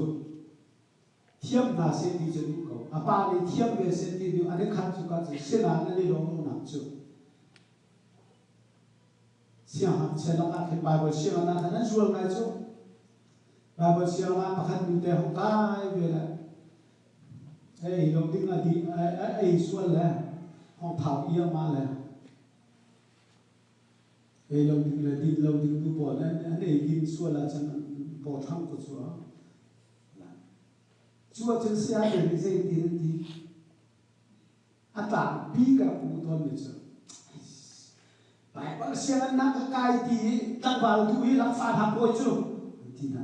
thiêm na sẽ đi cho đúng không ba thì thiêm về sẽ đi được anh ấy khăn cho các chỗ sẽ là anh ấy lòng nặng cho xem hàng sẽ là cái Bible share na thằng nó chuông này cho Bible siang na pakhat mi te hong kai ve la ei long ding la di ei sual la hong thau ia ma la ei long ding la di long ding du bo la ei ding sual la chan bo thang ko chua chua chen sia de ni sei ti ata bi ka pu ton ni cha Bible siang na ka kai ti tang wal tu hi la fa ha ko chu ti na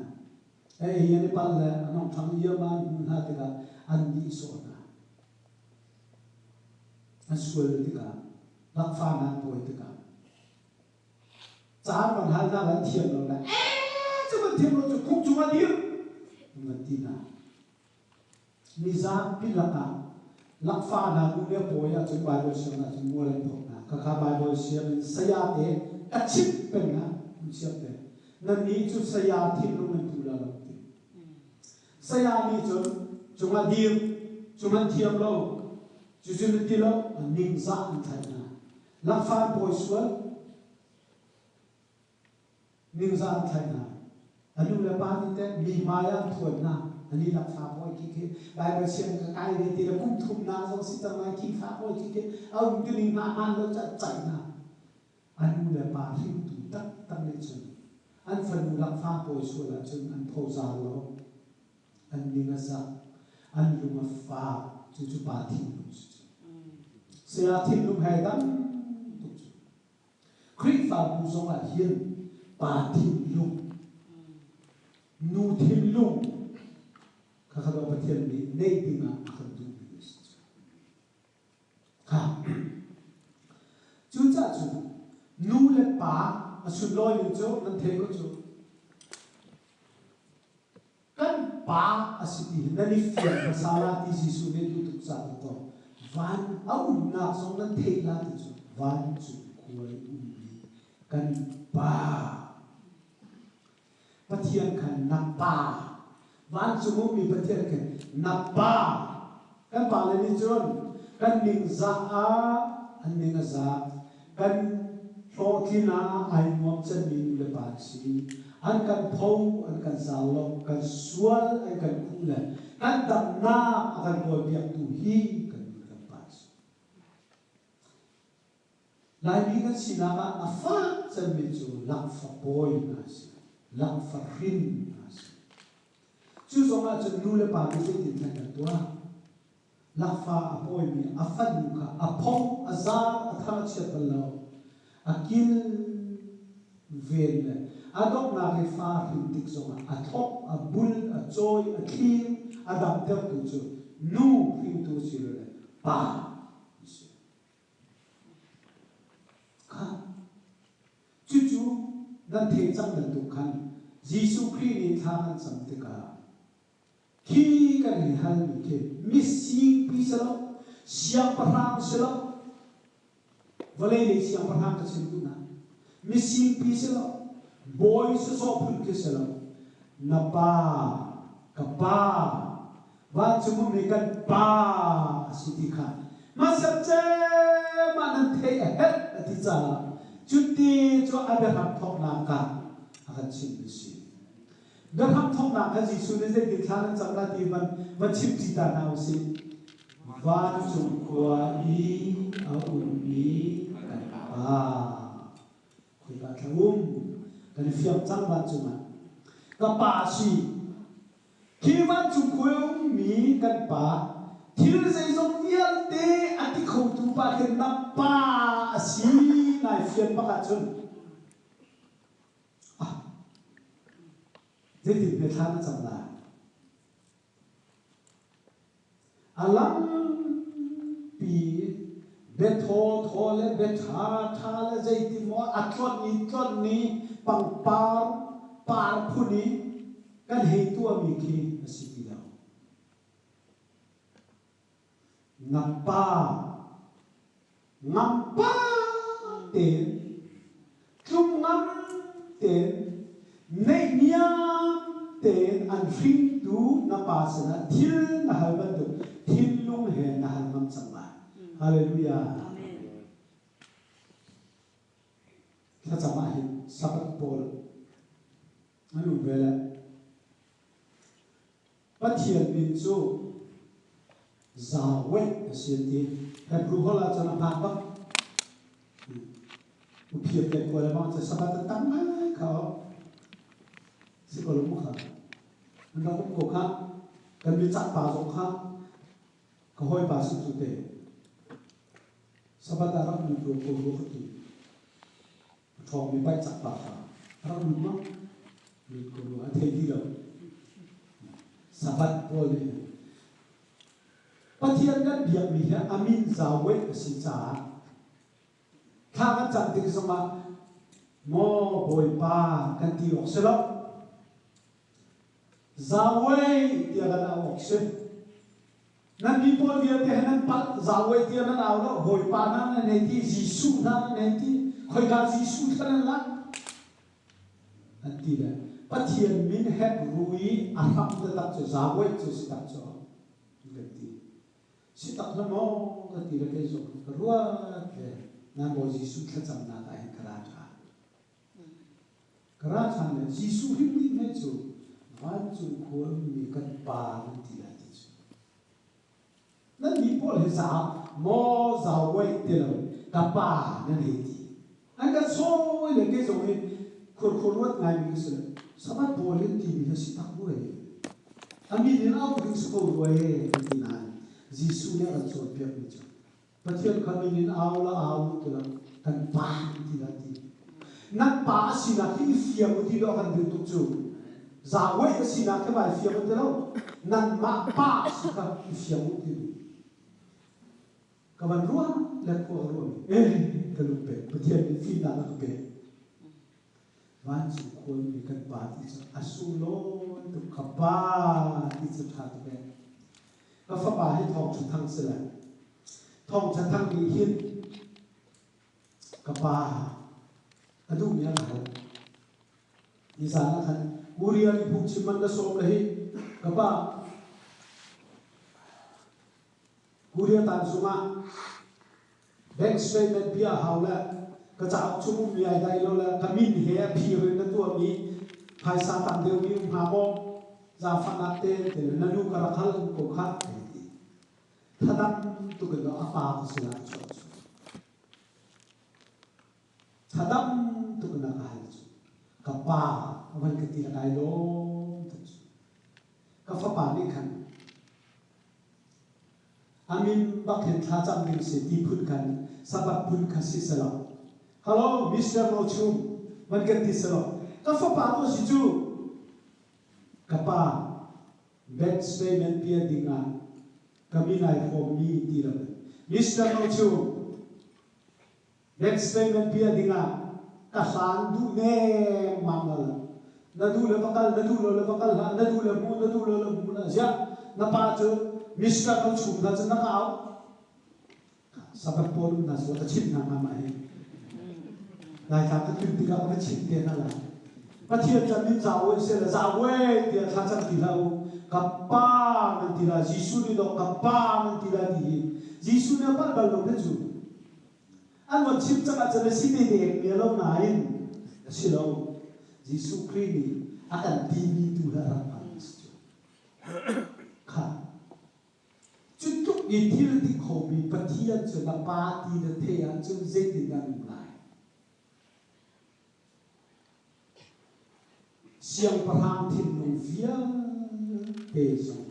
Hey, ini pala, anong thang iya man natin ka, andi so na. Aswal tika, lakfanan po tika. Saan man hal na lang tiyam lo na. Cuman tiyam lo, kung cuma dia, mati na. Nizam pilaka, lakfanan unya po ya, cuma Bible siya na, cuma lang po na. Kaka Bible siya, sayate, kachip pen na, siya te. Nani chu sayate lo man tula lo. Saya ni cuma diam, cuma diam lo, cuma diam lo, ningsa antai na. Lakfan boy sual, ningsa antai na. Anu lepas ni te mimaya tuan na, ani lakfan boy kiki. Bible siang kekai ni tidak kumtum na, so sita mai kiki boy kiki. Au tu ni man lo cai na. Anu lepas hidup tak ni cun. An fanu lakfan boy sual cun an posal lo. An ningasa an luma fa cucu patin saya tin lum hai dam kri fa bu song a hian patin lum nu tin lum ka kha ba pathian ni nei dinga akan du ha chu cha chu nu le pa asun loi ni chu nan the ko chu kan pa asiti nani fian pasala ti Jesu ne tu tu sa to van au na song nan the la ti chu van chu kuai kan pa pathian kan na pa van chu mu mi pathian kan na pa kan pa le ni chon kan ning za a an ning za kan tho thina ai mom chen min le pa si an kan pho an kan za lo kan sual an kan ku le kan dam na kan bo biak tu hi kan pa si lai bi kan sinaka afa chen mi chu lak fa boy na si lak fa rin na si chu so nga chen lu le pa ni se tin kan to lak fa a boy mi afa nu ka a pho a za a tha che pa lo akil vel adok na ke fa rin tik so a thok a bul a joy a clean a dam te tu chu nu rin tu si le pa chú chú nan thế trong lần tục khăn Giêsu Christ ni tha han sam te ka khi ka ni hal ni ke missing piece lo siang parang selo vale ni siang parang ka sin na missing piece lo boy so phun ke selo na pa ka pa wa chu mo me kan pa asiti kha ma sab che ma nan the het ati cha chuti cho abraham thok na ka akan chin si abraham thok na ka Jesu ne se din thlan chamla ti man chip ti ta na si van chung kwa i a ni kan pa khoi ba thum kan fiam chang van chung ka pa si khi van chung khoi mi kan pa thil sei zong yal te ati khou tu pa ken na pa si nai fian pa ka chun thế thì người ta nó chẳng là alam pi bet tho le bet tha le dây ti mo atlon ni pang par phuni kan hei tua mi khi asiti da ngam pa te chung ngam te nei niam ten an fing tu na pa sana thil na halban tu thil lung he na halmam changba hallelujah amen ta chama hi sabat pol anu bela pathian min chu zawe asiati hebru hola chana pa ba uphiat ke ko la ma cha sabat tam ma ka si ko lu kha nó cũng cố khác cần biết chặt bà giống khác có hơi bà sự chủ đề sao bà ta rắc một cổ cổ kỳ thòng mình bay chặt bà khá rắc một mắt mình cổ cổ thấy đi đâu sao bà bố lì bắt thiên các biếc mình là amin giáo quét của sinh trả khá các chặt tình xong mà mô bồi bà cần tiêu ọc xe lọc Zawai dia kan awak nan people dia tehanan pat zawai dia nan awak hoi pana nan nanti Yesus nan nanti khoi ka Yesus kan la nanti dah pathian min het rui aham te tak cho zawai cho sitak cho nanti sitak na mo nanti la ke so ruwa ke nan bo Yesus kacam na ka karacha ne Yesus hindi ne cho van chung khoi mi kan pa nanti la ti nan mi pol he za mo za wai te lo ka pa nan he ti an ka so le ke so he khur wat ngai mi se sabat pol ti mi si tak bo e ami ni au ki so bo e ti na Jesu ne an so pe mi cha pathian ka mi ni au la au tu la kan pa ti la ti nan pa si na ki fia mo ti lo kan tu chu Zawai si na ke bai fiam te lo nan ma pa si ka fiam te lu ka ban ruan la ko ruan ka lu pe pathian ni fi na ka pe van chu khoi mi kan pa ti chu asu lo tu khapa ti chu tha tu be ka fa pa hi thong chu thang se la thong cha thang ni hin ka pa adu mi ang hal ni sa na khan Uriya ni phuk chiman na som lahi ka pa Uriya tan suma back statement pia haula ka cha chu mi ai dai lo la ka min he phi rin na tu mi phai sa tam deu mi ma mo za fa na te na nu ka ra khal ko kha thadam tu ka lo apa ko sila cho thadam tu ka na ka ka paวันกติกาโลก็ฟ้าป่านี่ขันอามินบักเห็นท่าจำเป็นเสียดีพูดกันสับพูดกันสิสละฮัลโหลมิสเตอร์โนชูวันกติสละก็ฟ้าป่าตัวสิจูกับป่าเบ็ดสเปย์เมนเปียดิงานก็มีนายฟอร์มีตีระมิสเตอร์โนชูเบ็ดสเปย์เมนเปียดิงานก็สานดูเน่มังละnadu le bakal nadu le mu na ja na pa chu miska ko chum da na ka sabat pon na so ta chin na ma ai lai ta ka tin ti ka ka chin te na la pa thia cha min za we se la za we ti tha cha ti la ka pa man ti la jisu ni do ka pa man ti la di jisu ne pa ba lo pe chu an mo chim cha ka cha le si de me lo na in si lo Yesus Kristus akan dini Tuhan Kristus. Kan, cukup itil di kopi petian cina pati de tean cina zeti dan mulai. Siang perang tin novia besok.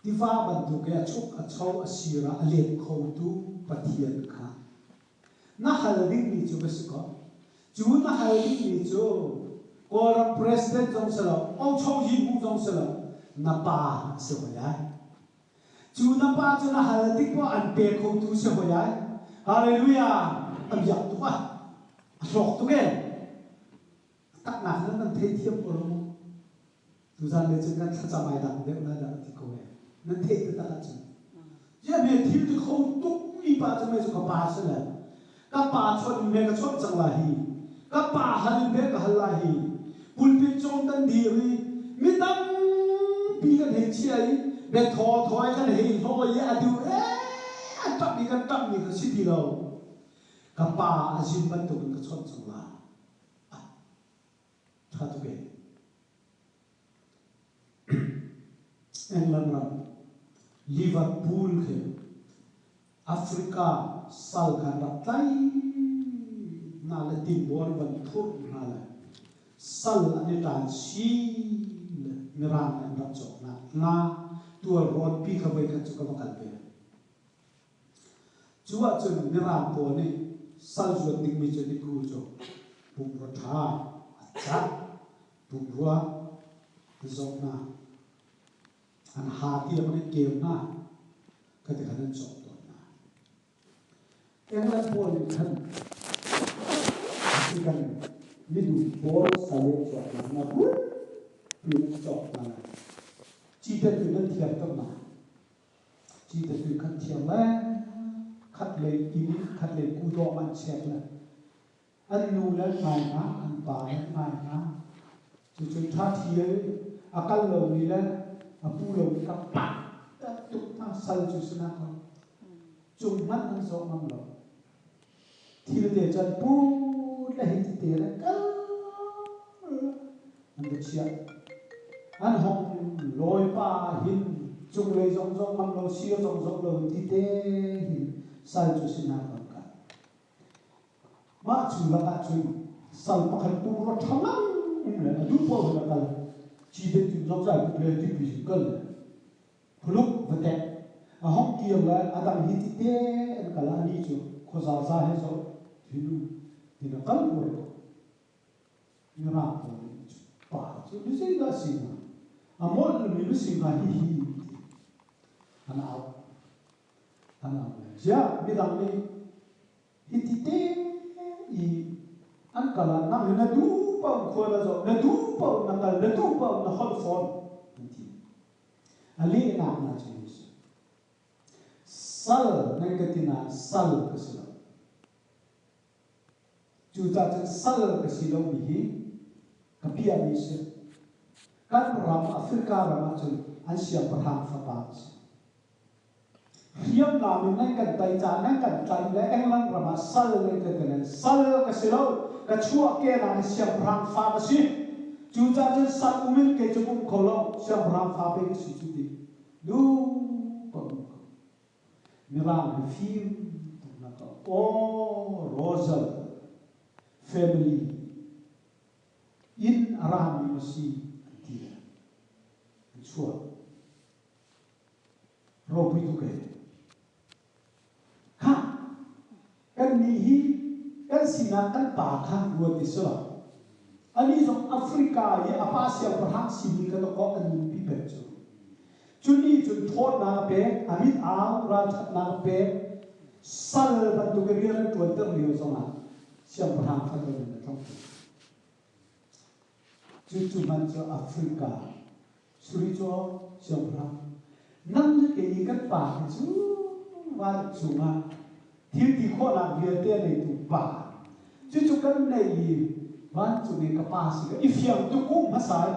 Diva bantu kaya cuk acau asira alien kau tu petian kan. Nah hal ini juga sekolah. Chú na hai đi chú, cô làm president trong sở, ông châu gì cũng trong sở, na ba sở hội ai, chú na ba chú na hai đi qua anh bè không tu sở hội ai, Hallelujah, anh giặc tu à, sọc tu cái, tất cả những cái thế thiếp của nó, tu ra lấy chân cái thắt mai đằng đấy là thì cô ấy, nên thế thì tất cả chân, giờ mình thiếp thì không tu, đi ba cho mấy chú có ba sở này, các ba cho mình cái chốt chẳng là gì. Các bà hành bế cả hành là gì pulpit trong tân địa mi tâm bị cái hệ chi ấy để thò thoi cái hệ thôi à điều anh tập đi cái xí đi đâu các bà xin bắt tụi cái chọn chẳng là thật vậy England Liverpool ke Africa sal kan ratai na la tim bor ban thur na la sal ani tan si miran an rat chok na tual rod pi khabai ka chu ka bakal pe chuwa chun miran po ni sal ju ting mi chu ni ku chu pum ro tha cha pum ruwa zok na an ha ti am ni kem na ka ti kan chok to na england po ni khan kan ni du bor sale chok na bu pi chok na chi te tu nan thiam tam na chi te tu kan thiam la khát lấy im khát lấy cú đo man chẹt là anh nu lên mai na anh bà lên mai na chú chú thắt thiê akal lâu đi lên apu lâu cặp bạc tụt ta sal chú sinh con chung mắt anh so mắm lâu thì để cho pu là hết tiền là cơ anh được chia anh hồng lôi pa hin chung lấy giống giống mắm lâu xia giống giống lâu thì thế sal chú sinh con cả mà chú là cả chú sal pakhat tu ro thalang là du po là cả chỉ để chú giống giải quyết về thì bị cân lúc vật tệ hong kia là adam hiti te anh cả là đi chú có giá giá hay sao thì nó cân rồi như nào cũng bảo chú đi xây ra gì mà mỗi lần mình xây ra hi hi anh nào giờ bây giờ đi hiti te kala nang na du pa ko na zo na du pa na kal na du pa na hol phone ti ali na Jesus sal negatina sal kasilo chu ta sal kasilo mi kapia mi se kan ram Afrika ram chu an sia parham fa pa hiam na mi nai kan tai cha nai kan tai le england ram sal negatina sal kasilo ka chua ke na sia parham fa ba si chu ta sal umin ke chu kum kholo sia parham fa pe ki si chu ti du Miram film naka Rosal family in Arami masi dia chua robi tu ke ha kan ni hi kan sina kan pa kha buat iso ani zo Afrika ya apa sia perhang sini kan ko an pi pe chu chuni chun thot na pe amit aw ra that na pe sal ban tu ke rian tu ter liu so ma siam perhang kha to na thong chu man cho Afrika suri cho siam perhang nam ke ni kan pa chu wa chu ma thiếu thì khó làm việc thế này tụ bà chứ cái này van chu ni ka pa si ka ifyam tu kum ma sai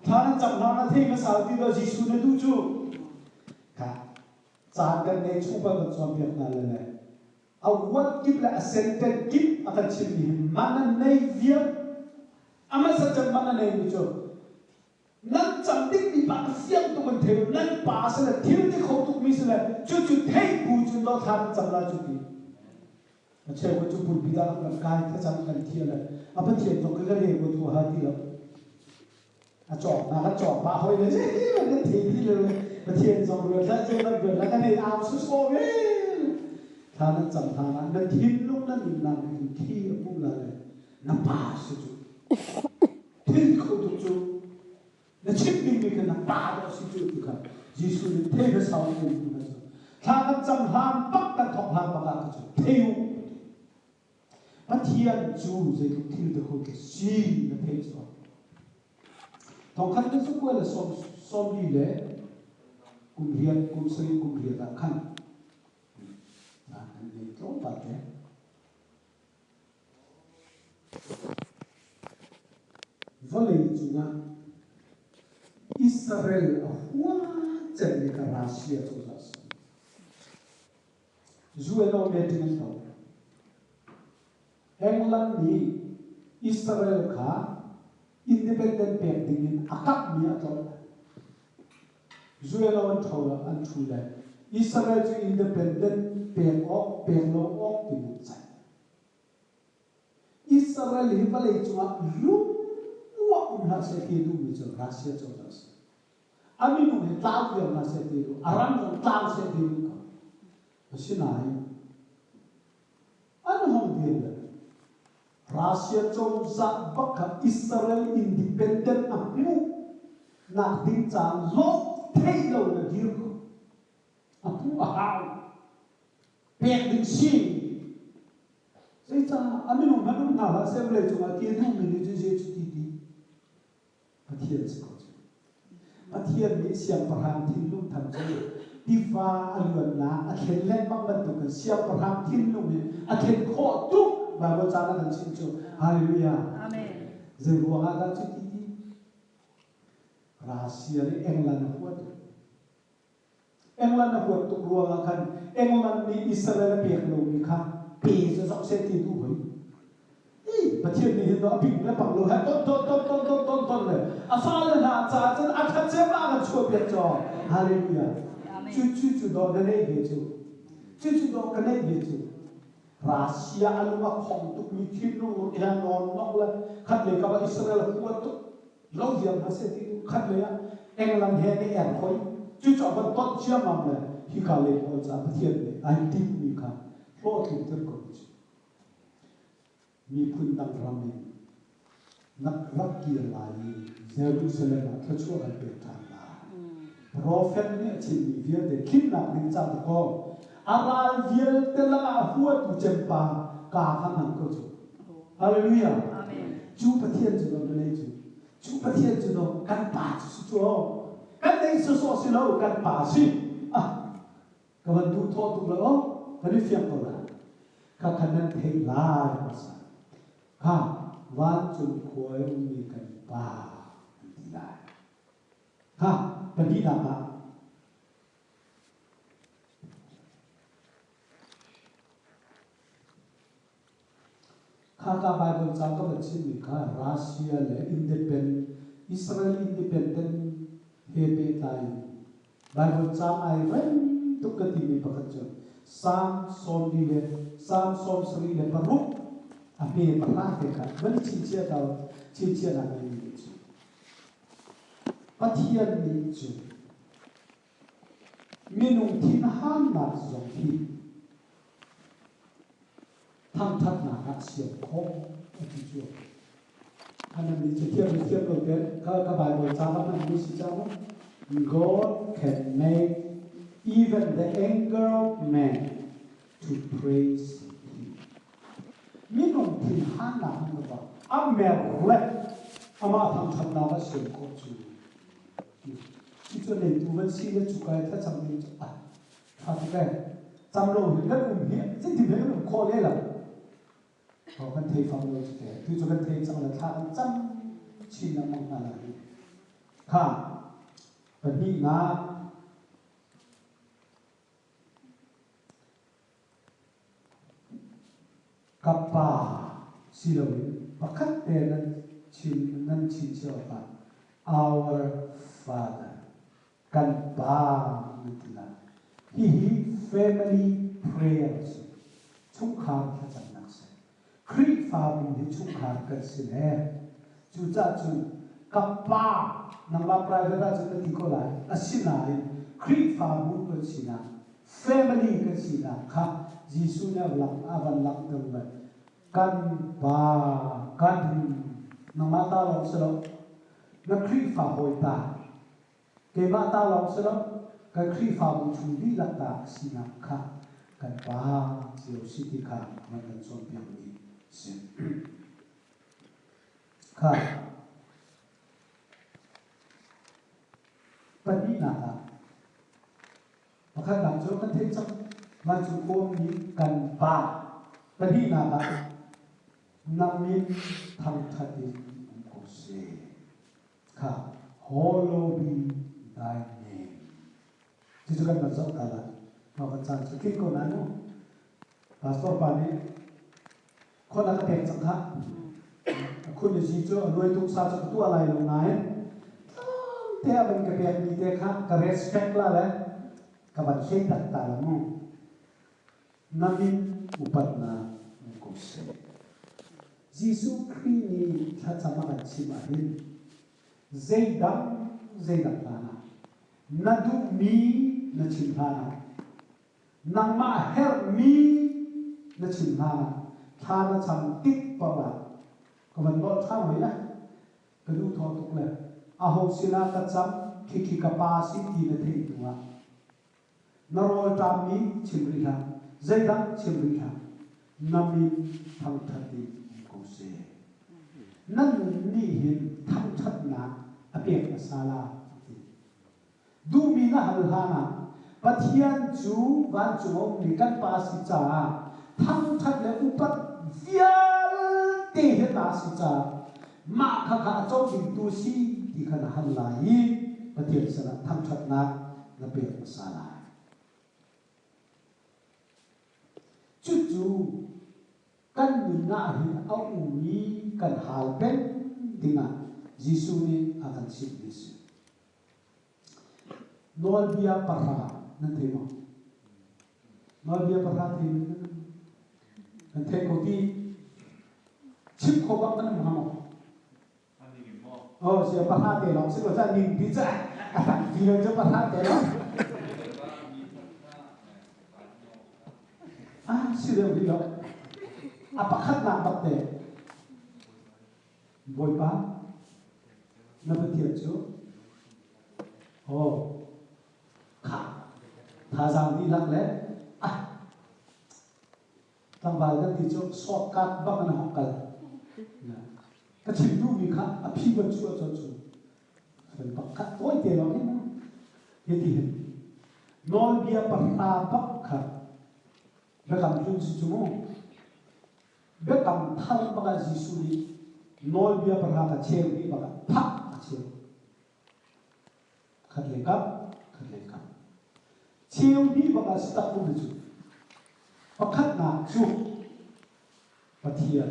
thana cham na na thei ma sa ti do jisu ne du chu ka cha kan ne chu ba ba chom pek na le a wat kip la ascended kip akan chim ni mana nei via ama sa cham mana nei du chu nan cham dik ni ba siam tu kan theu nan pa sa la thiếu thì khâu tu mi sa la chu thei bu chu do tham cham la chu ki mà chơi với chúng bùn bị đau làm cay cái trăm cần thiền này, à bất thiền trong cái này của thua hai tỷ lắm, à chọn là cái chọn ba hồi đấy chứ, cái thiền đi rồi, mà thiền trong rồi ra chơi nó vừa là cái này áo số số đấy, thà nó chậm thà nó thiền lúc nó mình làm mình thi ở vùng là nó ba số chú, thiền không được chú, nó chết mình cái nó ba đó số chú được không, Giêsu nên thế nó sao mình được, thà nó chậm ham bắt cái thọc ham bắt cái chú, theo bắt thiên chú dây cũng thiêu được hồi cái gì nó thấy rõ thằng khăn cái số quê là xóm đi lẽ cùng hiền là khăn anh này tốt bạc thế với lại chúng ta Israel ở hoa chân đi cả Russia cho ra dù nó biết tiếng đâu England ni Israel kha independent pek dingin akap mi atol Zuelon thola an thula Israel chu independent pek ok pek lo ok tin chai Israel hi balai chu lu wa ha se ti du mi chu Russia chu das ami nu ne tlaw yo na se ti du aram no tlaw se ti du ka sinai an hom dia Russia trong za bakha Israel independent amu na tin cha lo thei lo na dir ko apu ahau pek ding si sai cha aminu manu na la se ble chu ma ti du mi ni je chu ti ti pathian se ko pathian ni siam parham thin lum tham che ti fa alwan na a thlen len bang ban tu ka siam parham thin lum ni a thlen kho tu ba bo cha na kan chin chu hallelujah amen ze ruanga ga chu ti ti Russia ni England huat tu ruanga kan England ni Israel pek lo mi kha pe zo sok se ti du hoiประเทศนี้เราพิงและปังโลหะต้นเลยอาฟ้าเลยนะจ้าจะอาคัดเจ้าบ้านช่วยเปียจอฮาเลลูยาจู่ดอกกันได้เหี้ยจู่ดอกกันได้เหี้ยจู่รัสเซียอันว่าของตุกมีที่นู่นนอนนอกเลยขัดเลยกับอิสราเอลหัวตุกเราเดียมหาเศรษฐีขัดเลยเอ็งลังเฮนี่แอบคอยจู่บันต้นเชื่อมันเลยฮิคาเลโอจ้าประเทศนี้ไอ้ทีมนี้ค่ะโลกที่เติร์กมีคุณตั้งรำเนี่ยนักรักเกียรติเยรูซาเล็มเขาช่วยกันเป็นทางมาโปรเฟตเนี่ยชิมีเวียเด็กคิดหนักหนึ่งจากก็อะไรเวียเตละหัวตุเจมปากาขันหันก็จู่ฮาเลลูยา chú phát thiên chú nó lên chú phát thiên chú nó căn bà chú chú căn đây số xin lâu căn bà xin các bạn tu thọ tu lỡ cái này phiền đâu là các khả năng thấy là mà sao văn chung khối mi căn bà đi lại bên đi làm à các Bible trang các bạn xin mình cả Russia là independent Israel independent happy time Bible trang ai vẫn tục cái gì mình bắt chước Psalm Psalm đi lên Psalm Psalm seri lên Baruch Amen Baruch thế cả vẫn chín chia là cái gì chứ bắt hiện mình chứ mình nung thiên han là giống thì thằng thật là hạt xiêm khô ở thị trường anh em đi tiếp đầu tiên các bài bồi trang lắm anh đi sao God can make even the anger of man to praise Him. Mình không tin hắn là không được vào. Amen lệ, ama thằng thật là nó xiêm khô chứ. Chỉ cho nên tu vẫn xin để chụp cái thật chẳng nên chụp ảnh. Thật cái, chăm lâu thì rất hiếm, rất thì hiếm cũng khó lẽ là. Kan thầy phong rồi chứ thế, cho kan thầy chẳng là thà trăm chín năm mong là khá, và đi na kappa xí đâu và khắc tên nên chín chiều cả our Father kan ba như là hi family prayers chúng khá là chẳng nặng sẽ Kri fa mình thì chung khát cái gì nè, chú cha chú kappa nằm ba private ra chú cái có lại, xin lại Kri fa muốn cái gì nè, family cái gì nè, khá Giêsu này làm đâu vậy, căn nằm ba ta lòng sao đó, nó Kri fa hồi ta, cái ba ta lòng sao đó, cái Kri fa muốn chuẩn bị là ta xin nè khá, cái ba chiều sĩ thì khá mà cần son biếng đi. Khá Bật đi nà mà khá làm cho các thế trong mà chú cô mình cần bà Bật đi nà bà nằm mình thằng thật đi cổ xê Khá Hallowed be thy name Chứ chú cần mà dọc cả là mà vẫn chẳng chú kinh cô nà nô Pastor bà nàyคนละก็เป็นสังฆะคุณจะชี้จ้ารวยทุกศาสนาตัวอะไรลงไหนเท่าเป็นกระเบียดมีเด็กครับกระ respect ละเลยกับบัตรเช็คต่างๆมั่งนั่นเป็นอุปนากุศลยิสุคริสต์นี่ถ้าจะมากันชิมาหินเจดังลานะนัดูมีนัชิมลานะนังมาเฮรมีนัชิมลานะถ้าเราทำติ๊กปะวะก็มันบอกข้าวไว้นะก็ดูทอตุกเลยอาหงศิลากัจจำคิกปาสิตีนเทตัวนรอจามีชิมริฮะใจดังชิมริฮะนามีทางทัดดีกุศลนั่นนี่เห็นทางทัดนะอเปียกศาลาดูมีนะฮัลฮานะปะเทียนจูวันจูมีกันปาสิจ่าทางทัดและอุปัตเวียเตะเหนาสิจ่ามาข้าข้าเจ้าจิงตูซีที่ขณะฮัลไลปะเทียนสนะทางทัดนะและเปียกศาลาจู่ๆกันมีหน้าเห็นเอาอุ้มีกันหายเป็นดิ่งอ่ะยิสุนี่อาการสิบนิสนอลเบียปะรานั่นเองนอลเบียปะราที่นั่นเทโกที่ชิบขบังกันมั้งมั้งเสียปะราเตลองสิว่าจะนิ่งดีจ้ะที่เราจะปะราเตลองsudah beliau apa khat nampak deh boy pa nampak dia tu kha thazang di lak le tambal kan di tu shortcut bang na hokal cái chim du bị khác à phi vật chúa cho chú phải bắt khác tối tiền nó hết thế thì nói bia bắt ta bắt khác bé cầm chung si chú bé cầm thằng bắt cái gì đi nói bia bắt ta treo đi bắt phát treo khát lấy cắp treo đi bắt cái start cũng được bắt khát nào chú bắt thiệt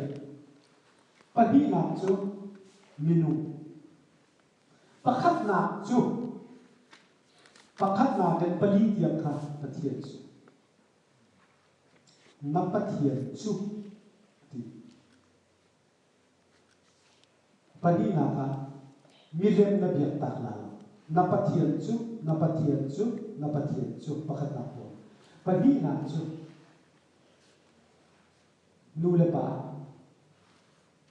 bắt đi nào chú minum bắt khát nào chú bắt khát nào đến bắt đi tiệm khát bắt thiệt chú nắp bắt thiệt chú bắt đi nào khát milen na biếc tạc nào nắp bắt thiệt chú nắp bắt thiệt chú nắp bắt thiệt chú bắt khát nào chú bắt đi nào chú nu le ba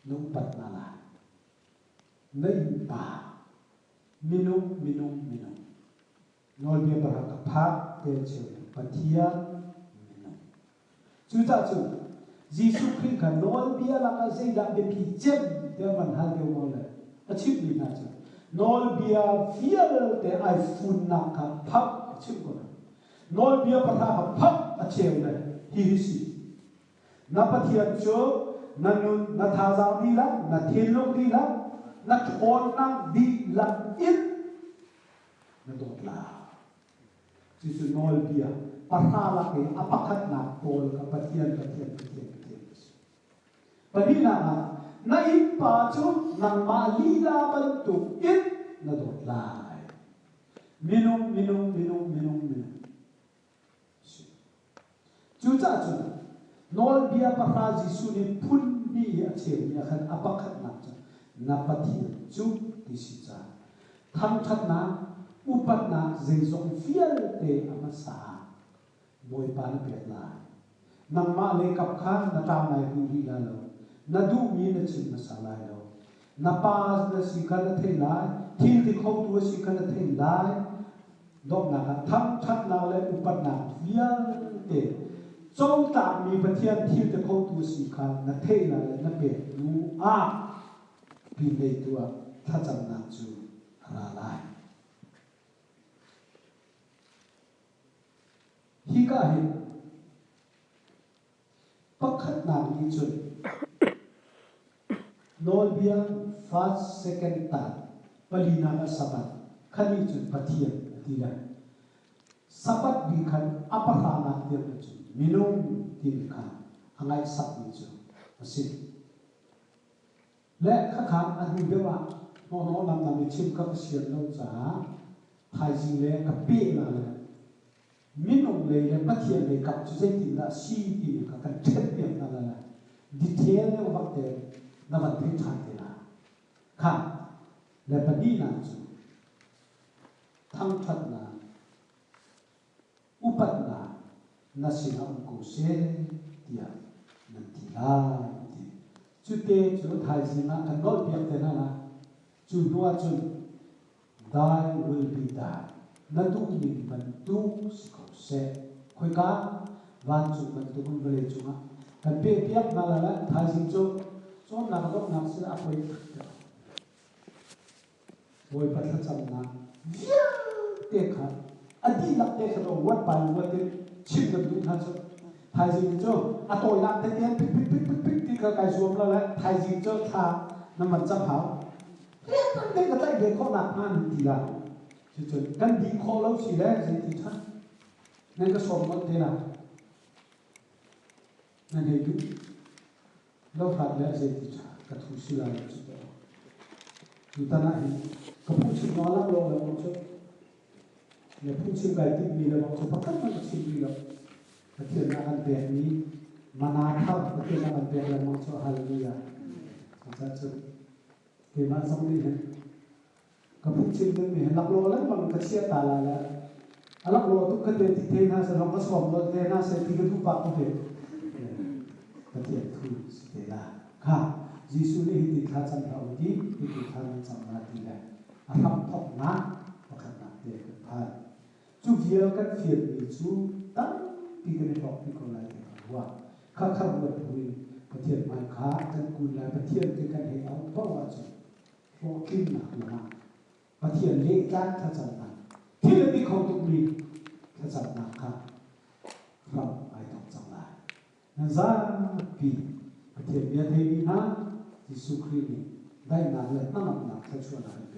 nu pat na la nei ba minum nol bia bara ka pha te chu pathia minum chu ta chu jisu khin ka nol bia la ka sei da be pi chem te man hal de mo le achip ni na chu nol bia fiel te ai fun na ka phap chu ko nol bia bara ka phap a cheu le hi si na pathian chu na nun na tha zau đi la na thiên lok đi la na thon na đi la in na dot la chu chu nol bia patha la ke apakhat na pol ka pathian pani na na in pa chu na ma li la ban tu in na dot la minum chu cha chu nol bia patha jisu ni phun bi a cheu ni khan apakhat na cha na pathian chu ti si cha tham that na upat na zeizong fiel te amasa boy pan pet la nang ma le kap kha na ta mai hu ri la lo na du mi na chin na sa lai lo na pa na si kha na thei lai thil ti khau tu si kha na thei lai dok na ka tham that na le upat na fiel te châu ta mi bát thiên thiên te khâu tu si kha na thei la na pe nu a pi le tu a tha cham na chu ra lai hi ka hi pakhat na ni chu nol bia first second third palina ka sabat khani chu pathian ti la sabat bi khan apakha na te chu minum tin kha angai sak ni chu asin le kha kha a hu de wa no lam lam ni chim ka sian lo cha thai jing le ka pe la le minum le pathian le kap chu sei tin da si ti ka kan chet pe na la detail le wa te na van thai than te la kha le pa ni na chu thang that na upat na na sina ko se tia na ti la ti chu te chu thai sina kan gol piak te na la chu nuwa chu thy will be done na tu ni ban tu ko se khoi ka van chu ban tu kun vele chu ma kan pe piak na la thai sin chu so na ko na se a khoi boy pat la cham na ya te kha adi lak te kha do wat pa wat te chim được đúng thật chứ thay gì chứ à tôi làm thế tiền pik thì cái xuống là lại thay gì chứ thà nằm mặt chấp hảo thế cái tay về khó nạp ăn thì là chứ cần đi khó lâu chỉ đấy gì thì chắc nên cái số một thế nào nên hay chút lâu phạt lẽ gì thì chắc cái thủ sĩ là chút đó chúng ta lại cái phụ chịu nó lắm rồi là một chútเนี่ยผู้ชิมไก่ที่มีระบบสุขภาพมันชิมมีระบบประเทศนักการเมืองนี้มานาทับประเทศนักการเมืองเรามองชอบฮาเลลูยาจะจุดเกี่ยวกับสมัยนี้กับผู้ชิมนั้นมีหลักโลแล้วมันก็เสียตาละแล้วหลักโลทุกคนเดินที่เทน่าจะลองก็สอบโลเทน่าจะที่กันทุกปากก็เห็นประเทศคือสเตล่าค่ะยิสุนี่ที่ท่าจันทร์เอาดีที่ท่าจันทร์มาดีแล้วอาทำทบนะประคันนักเด็กผ่านchú việc các phiền bị chú tăng đi cái này học đi còn lại thìว่าข้าข้าบวชหุย ประเทศไม้ขากันกุลและประเทศคือกันให้เอาเพราะว่าจะโลกินหนักมากประเทศเล็กกันถ้าจำนั้นที่เราที่เขาตรงนี้ถ้าจำนะครับเราไอ้ต้องจำได้นั่นซะปีประเทศเมียเทวีนะที่สุครีนี่ได้งานและตั้งหนักถ้าชวนอะไรไป